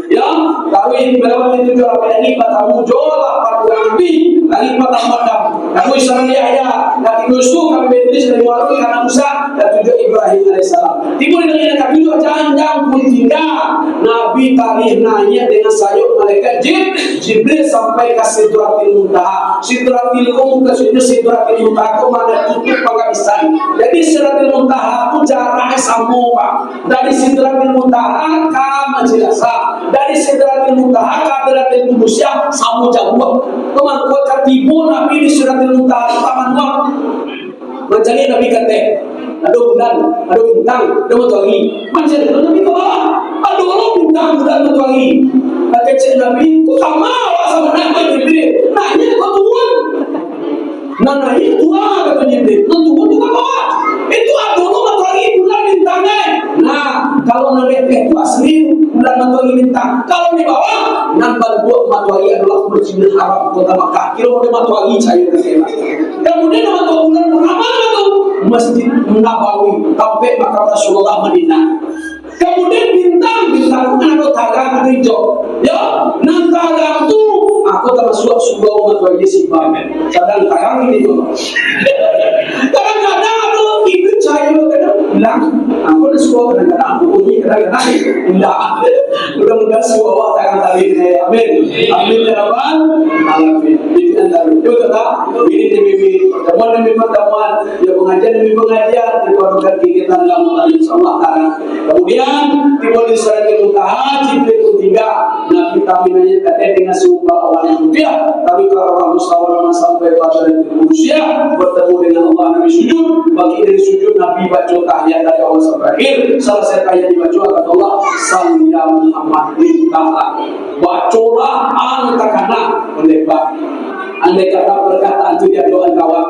Ya, kalau ini berapa itu jual ini batamu jual apa Nabi. Lagi patah padam. Kamu Israel ya, nanti Yusuf kami betulis dari warung karena Musa dan tujuh Ibrahim alaihissalam. Timur dengan kami juga jangan pun tinggal. Nabi tadi nanya dengan sayup malaikat Jibril sampai ke Sidratil Muntaha. Sidratil Muntaha itu mana tutup penghabisan. Jadi Sidratil Muntaha itu jaraknya sama Pak. Dari Sidratil Muntaha ke Majelasah. Dari Sidratil Muntaha ke Hadratil Qudsiyah sama jauh. Kemangkuan ketibu Nabi di Sidratil Muntaha taman waktu. Mencari Nabi kata, ada bulan, ada bintang, ada matahari. Macam Nabi kata, ada orang bintang, bulan, matahari. Kata cik Nabi, kau sama awak sama Nabi Jibril. Nanya kau tuan. Nanya tuan kata Jibril. Tuan tu apa? Itu ada orang matahari, bulan, bintangnya. Nah, kalau Nabi itu asli, bulan, matahari, bintang. Kalau di bawah, nampak buat matahari adalah Masjidil Haram kota Makkah. Kira boleh matahari cair ke sana. Kemudian nama bulan Muhammad itu Masjid Nabawi sampai makam Rasulullah Madinah. Kemudian bintang aku taga aku hijau. Ya, nang taga itu aku termasuk sebuah umat wajib simpanan. Sedang taga ini tu. Kadang-kadang aku itu cahaya bilang, aku dah sebuah kadang-kadang aku bunyi kadang-kadang bilang. Mudah-mudahan semua awak takkan tadi. Amin. Amin ya Rabbal Alamin. Ini antara itu tak. Ini pertemuan ya pengajian demi pengajian dipadukan kegiatan dalam Allah Taala. Kemudian timbul di Sidratil Muntaha Jibril ketiga Nabi tapi dengan seumpama orang yang mulia. Tapi kalau orang musyawarah sampai pada manusia bertemu dengan Allah, Nabi sujud. Bagi dari sujud Nabi baca tahiyat dari awal sampai akhir. Salah satu tahiyat dibaca kata Allah, Salli ya Muhammad mintalah, bacalah antakana mendebat. Andai kata perkataan itu dia doa kawan,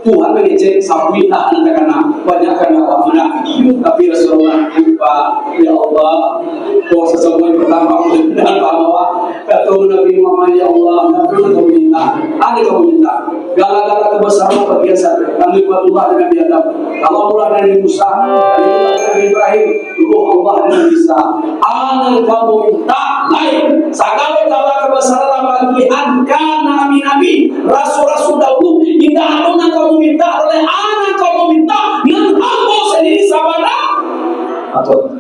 Tuhan mengecek sapi tak antakana banyakkan awak mana. Tapi Rasulullah lupa, ya Allah, dosa semua yang pertama dan bahwa kata Nabi Muhammad, ya Allah, kamu minta, ada kamu minta. Gala-gala kebesaran berbiasa. Kami Allah dengan diadab. Kalau mulai dari Musa, dari mulai dari Ibrahim, Ruh Allah dengan Isa. Ada kamu minta lain. Segala kebesaran bagi angka nabi, rasul-rasul dahulu. Tidak ada kamu minta oleh anak kamu minta yang kamu sendiri sabana. Atau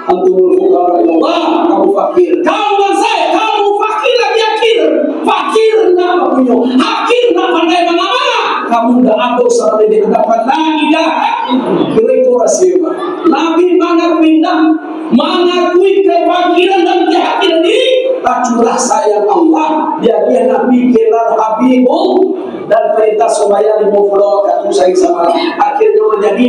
antumul fuqara ila Allah, kamu fakir. Kamu saya, kamu fakir lagi akhir. Fakir enggak punya, akhir enggak pandai mana-mana. Kamu enggak ada sampai di hadapan la ilaha illallah. Nabi mengakui kefakiran dan kehakiran diri. Curah sayang Allah, dia Nabi kelal Habibul dan perintah supaya dibawa ke sayang sama. Akhirnya menjadi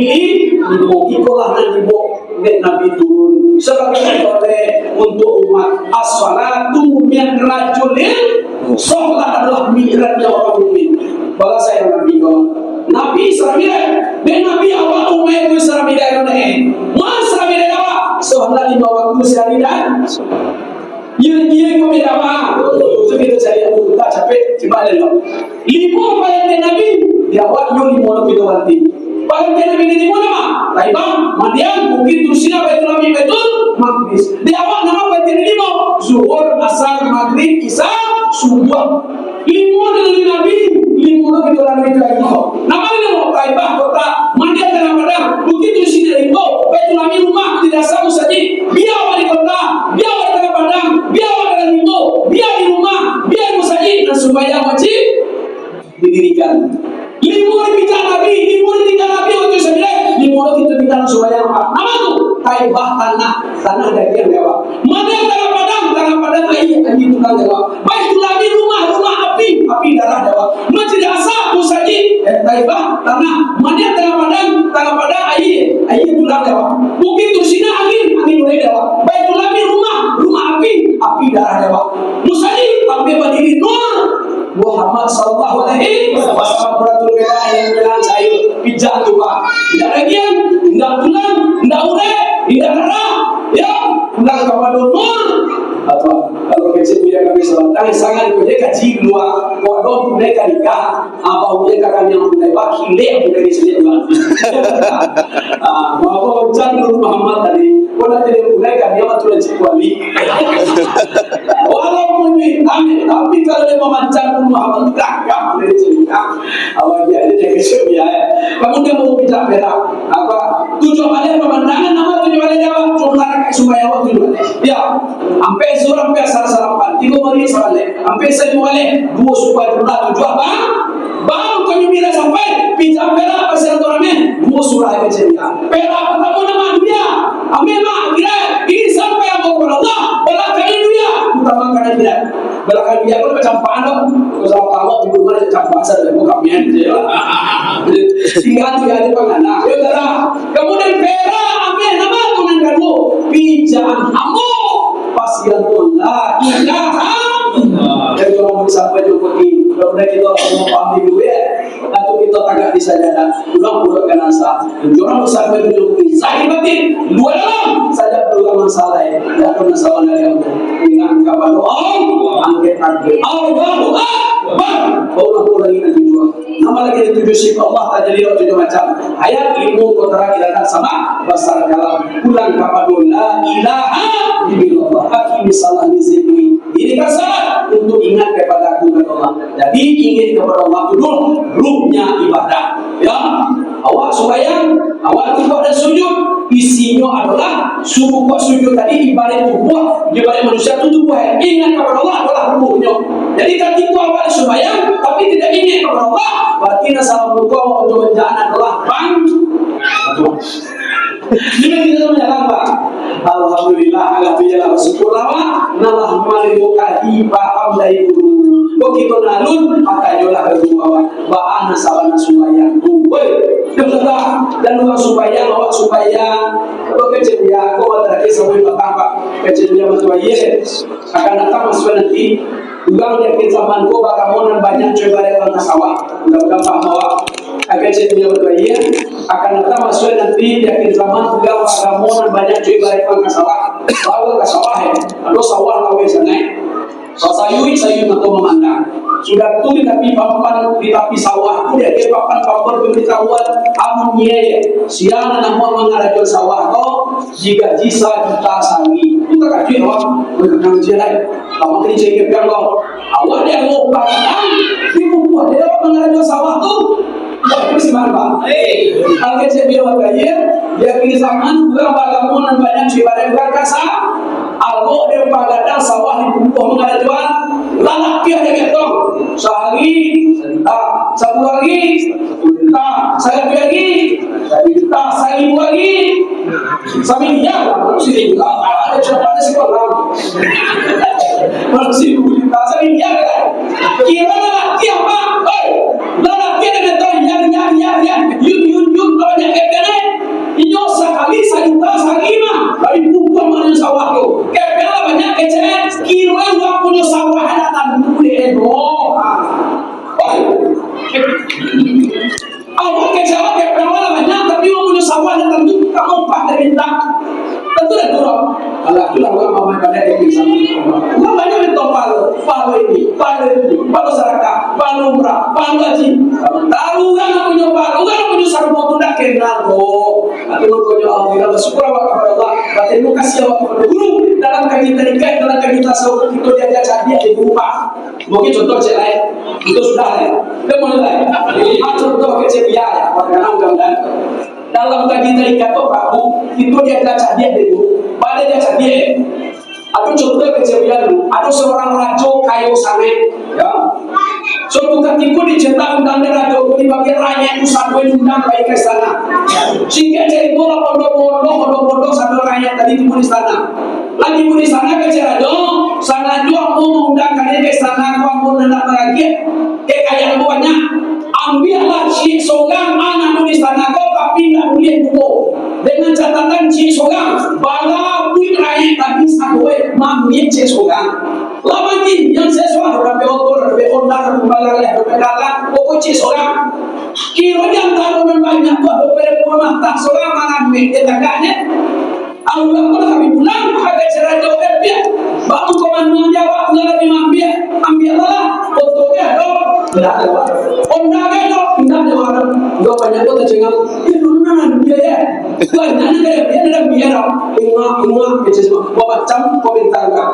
ikolah dan dibawa Nabi turun sebagai oleh untuk umat. As-salatu min rajulin, sholat adalah mi'rajnya orang mukmin. Bahasa yang Nabi kawan. Nabi Israel, dan Nabi awal umat itu Israel ini. Mas Israel awal, sholat di bawah waktu sehari dan dia kau tidak apa? Itu kita cari aku tak capek coba lihat. Lima paling Nabi dia awak yo lima orang kita wanti. Paling Nabi ni lima nama. Taibang, Madian, Bukit Tursina, Baitul Nabi, Baitul Maqdis. Dia awak nama paling lima. Zuhur, Asar, Maghrib, Isya, Subuh. Lima dari Nabi, lima orang kita Nabi lagi. Nama ni nama Taibang kota Madian dan Padang. Bukit Tursina itu Baitul Nabi rumah tidak sama saja. Biar awak di kota, biar awak di Padang, biar awak di Indo, biar di rumah, biar di masjid dan supaya wajib didirikan. Lima bicara Nabi, untuk sebenarnya lima kita bicara supaya apa? Nama tu Taibah tanah daging dewa. Mana tanah padang air tukang dewa. Baitul Nabi rumah api darah dewa. Masjid Aqsa musajid Taibah tanah. Mana tanah padang air tukang dewa. Bukit Tursina angin boleh dewa. Baitul Nabi rumah api darah dewa. Musajid sampai berdiri nur Muhammad sallallahu alaihi wasallam beratur beda yang bilang sayur pijak tu pak. Tidak bagian, tidak tulang, tidak urat, tidak darah. Ya, pulang kepada nur. Atau kalau kecil punya kami selatan sangat punya kaji luar. Kalau punya nikah, apa punya kakak yang punya baki leh punya di sini luar. Mau ucap Nur Muhammad tadi. Kalau tidak punya kami yang betul cik wali. Walaupun kami, tapi kalau dia memancar Nur Muhammad gagal dari cerita. Awak dia ada kecil ya. Kemudian mau bicara perak. Apa? Tujuh kali pemandangan nama tujuh kali jawab. Cuma supaya awak tujuh kali. Ya, sampai surah sampai asal-asalapan. Tiga kali salah. Sampai satu kali dua supaya berulang tujuh apa? Baru kami bila sampai bicara perak pasal orangnya dua surah yang cerita. Perak pertama nama dia. Ambil mak kira ini sampai yang mau Allah. Belakang dia. Utamakan dia. Belakang dia pun macam mana? Kalau awak di rumah macam pasal dia bukan mian je. Tinggal dia di mana? Kemudian perak ambil nama tunan kadu. Pijaan amu pasien pun la ilaha. Jadi orang sampai jumpa ini. Mudah-mudahan kita semua paham dulu ya. Atau kita tagak di sajadah. Pulang ke nasa. Orang sampai jumpa ini. Zahir batin. Dua dalam. Saja perlu masalah ya. Tidak ada masalah yang ingat kepada Allah. Angkat takbir. Allahu Akbar. Pulang ini nanti juga. Nama lagi yang tujuh sifat Allah tak jadi tujuh macam. Ayat ilmu kotara kita sama. Basar kalam. Pulang kepada la ilaha illallah. Hakim salah di sini. Ini kan salat untuk ingat kepada aku dan Allah. Jadi ingin kepada Allah itu dulu ruhnya ibadah. Ya, awak supaya awak itu pada sujud isinya adalah sujud tadi ibarat tubuh, ibarat manusia itu tubuh. Ingat kepada Allah adalah ruhnya. Jadi ketika awak supaya tapi tidak ingat kepada Allah, berarti nasalah buku untuk menjalan adalah Ini kita menyatakan alhamdulillah ala bijalah syukurlah nalah marimu kahiba amdai guru begitu nalun maka jolah kedua bahan sabana subayang dan luar supaya awak supaya bekerja kau ada sampai bertambah kerja betul akan datang masuk nanti uang yang zaman kau bakamonan banyak coba dari orang sawah mudah-mudahan paham awak akan jadi betul akan datang masuk nanti di zaman uang bakamonan banyak coba dari orang sawah bawa ke sawah lalu sawah lawe sana sayui atau memandang sudah tu di tepi papan di tepi sawah tu dia papan pemberitahuan amunya siapa nama mengarahkan sawah tu jika jisa juta sangi kita kaji orang mengenal jalan lama kini cekip kan kau awak dia lupa kan ibu buat dia mengarahkan sawah tu tak mesti mana kalau kita biar bergaya dia kini zaman bukan bagaimana banyak cibaran berkasa algo dia pagadang sawah di bawah mengarahkan lanak dia gitu sehari satu lagi saya lagi saya ibu lagi sampai dia sini juga ada cepat sekolah masih ibu sampai dia kira tiapa lanak dia gitu ya yun banyak kene inyo sekali sayuta sagima bagi buku mana sawah tu kepala banyak kecil kilo yang punya sawah datang boleh awak kecewa kepala banyak tapi yang punya sawah datang tu kamu pakai minta tentu dah turun kalau itulah orang mamai pada yang sama orang banyak yang palu ini palu seraka palu umrah palu haji tahu kan punya palu kan punya sarung tu dah kenal kok atau punya Allah bersyukur awak kepada Allah berterima kasih awak kepada guru dalam kaji tarikat dalam kaji tasawuf itu dia ajar dia di rumah mungkin contoh cek lain itu sudah ya dia mulai contoh kecil biaya orang kan dalam kaji tarikat tu Prabu itu dia ajar dia dulu pada dia ajar dia atau contoh kecil biaya dulu ada seorang raja kayu sangat ya suatu ketika dicetak undang raja di bagian rakyat itu satu undang baik ke sana sehingga jadi bola bodoh satu rakyat tadi di sana lagi di sana ke raja sana juga mau mengundang kalian ke sana kau mau nak lagi kayak banyak ambillah si sogang anak di sana kau tapi tidak boleh buku dengan catatan si sogang bala pun rakyat tapi satu mamit si sogang lama ni yang sesuatu orang beotor beondar kembali berpedalang pokok si sogang kira yang tahu banyak tu berpedalang tak sogang mana dia takkannya Allah pun kami pulang ada cara jauh dia baru komandan Jawa nggak lebih ambillah untuknya dong tidak ada ondanya dong tidak ada orang nggak banyak kota cengal itu mana dia ya banyak dia ada biar ingat kecil bawa macam komentar kan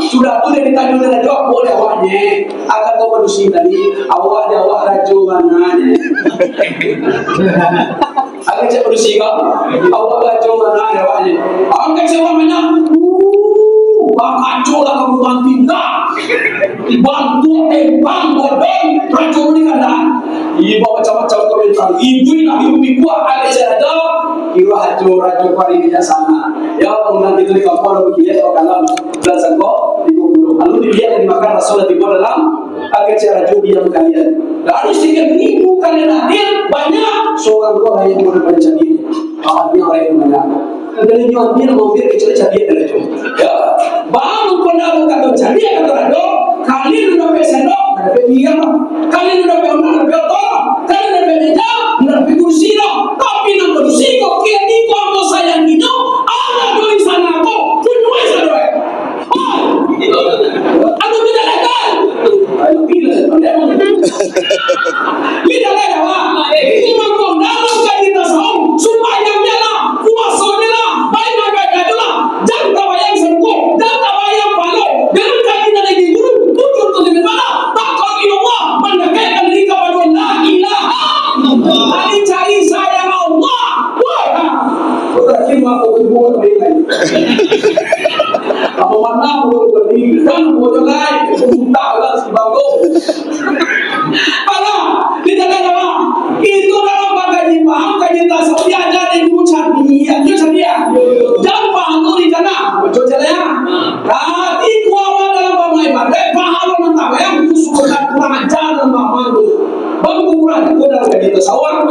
sudah tu dari tadi udah ada boleh awaknya akan kau manusia tadi awak rajo mana akan cek manusia awak rajo mana awaknya akan cek mana kacau lah kamu bantu tembang bodong rajo ni kan ibu macam-macam komentar ibu kuat ada cerita ibu rajo pari di sana ya pengen itu di kampung begini kalau belasan kok ibu lalu dilihat dimakan Rasulullah di dalam agar rajo diam kalian lalu sekian ibu kalian hadir banyak seorang kau yang boleh mencari dia orang yang banyak dari jual dia mau biar kecil jadi ada tu ya baru kena bukan jadi ada rajo kalian udah peseno ada dia kalian udah peonar peotor kalian udah meja udah kursi lo tapi nak kursi kok kia di kau sayang itu ada di sana kok punya sana itu aku tidak legal tidak legal itu mau dalam kajian tasawuf supaya dia kuasa dia baik-baik aja lah jangan tabayang sengkok jangan tabayang palau dengan kajian lagi guru tutur tu di mana tak kau Allah mendekatkan diri kaji tasawuf.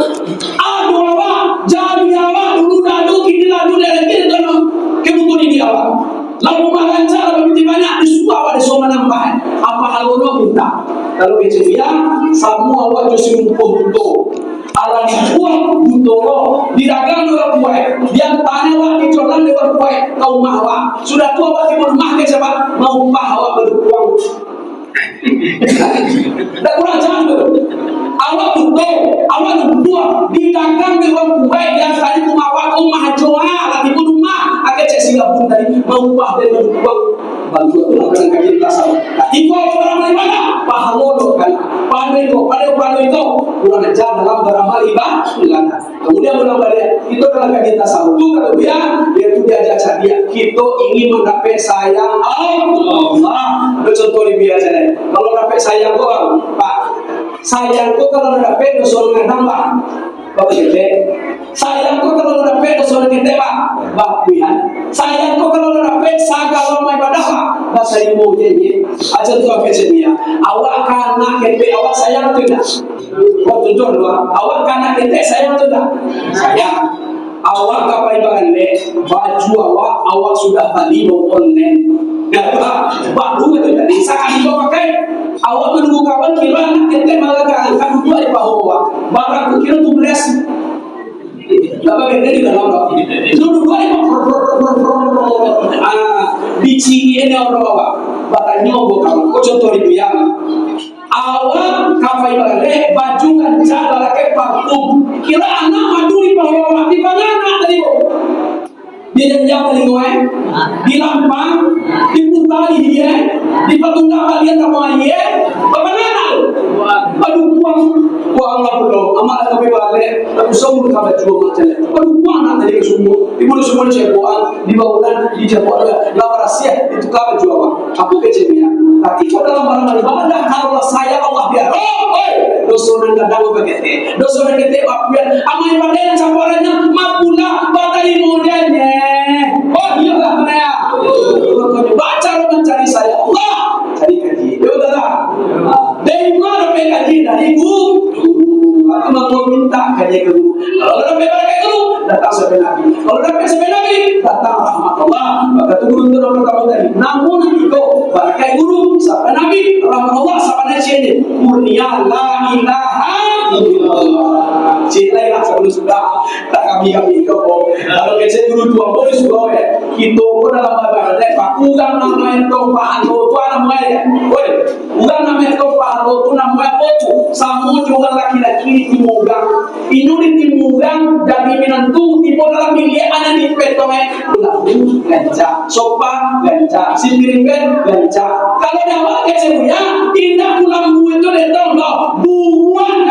Aduh awak, jadi awak dulu dadu kini ladu dari kini dono kebutuhan ini awak. Lalu makan cara begitu banyak disuruh awak disuruh menambah. Apa hal lo minta? Kalau kecilnya, semua awak justru butuh. Ala dibuat butuh, didagang lewat buat, dia tanya awak dicolang lewat buat, kau mahwa. Sudah tua awak di rumah ke siapa? Mau mahwa beruang. Tak kurang jangan betul. Awak butuh, didagang lewat buat, dia tanya kau mahwa, kau mahjoa, lagi rumah, agak cek Singapura tadi mau bah dan beruang. Bantu itu akan kaji tasawuf. Iko orang beribadah, pahalolo kan, pandai itu kurang ajar dalam beramal ibadah. Kemudian berlambak itu adalah kaji tasawuf. Itu kata dia itu diajak dia. Kita ingin mendapat sayang Allah. Contoh di biasa deh. Kalau dapat sayang kau, Pak, sayangku kalau dapat dosa nambah. Bapak gede, sayangku kalau dapat dosa kita Pak, bapian. Sayangku kalau dapat sagala ibadah Pak, bahasa ibu jadi. Aja tu apa dia? Awak karena kita awak sayang tu dah. Waktu tu dua, awak karena kita sayang tu dah. Sayang. Awak kapai balik baju awak sudah beli online. Dapat baru itu tadi. Sekali kau pakai. Awak menunggu kawan kira kita malah kan dua di bawah. Barang kira tu beres. Dapat benda di dalam tu. Dua di bici ini orang awak. Batanya obok kawan. Kau contoh itu ya. Awak kapai balik baju kan jaga lagi parfum. Kira anak madu di bawah di mana anak tadi bu? Dia jam paling gue, di lampang, di putali dia, di patungga kalian sama dia, bagaimana? Aduh buang lah belum, amat tapi balik, aku semua kabar jual macam ni. Aduh buang nak tadi semua, di mana semua cepuan, di bangunan, di cepuan, lama rahasia itu kabar jual. Aku kecilnya, tapi kau dalam barang ibadah kalau saya Allah biar, dosa nanda dalam begitu, dosa nanda kita apian, amal ibadah yang campurannya mapulah batali modelnya. Oh iya lah ya. Baca mencari saya Allah, cari kaji. Ya udahlah. Dari mana dapat kaji? Dari guru. Aku mau minta kaji ke guru. Kalau dapat kaji guru, datang sampai Nabi. Kalau dapat sampai Nabi, datang rahmat Allah. Maka tu guru itu pertama tadi. Namun itu bagai guru sampai Nabi, rahmat Allah sampai Nabi ini. Murnia la ilaha illallah. Cilai lah sebelum sudah tak kami kau. Kalau kecil guru tua boleh sudah kita pun dalam bahasa Pak ugang nama itu pahan lo tu namanya, boleh ugang nama itu pahan lo tu namanya potu. Sama juga laki-laki timugang, inuri timugang dari minantu timu dalam milik anak di petongnya, lalu ganja, sopa ganja, simpiringben ganja. Kalau dah pakai semuanya, tindak pulang itu datang loh buat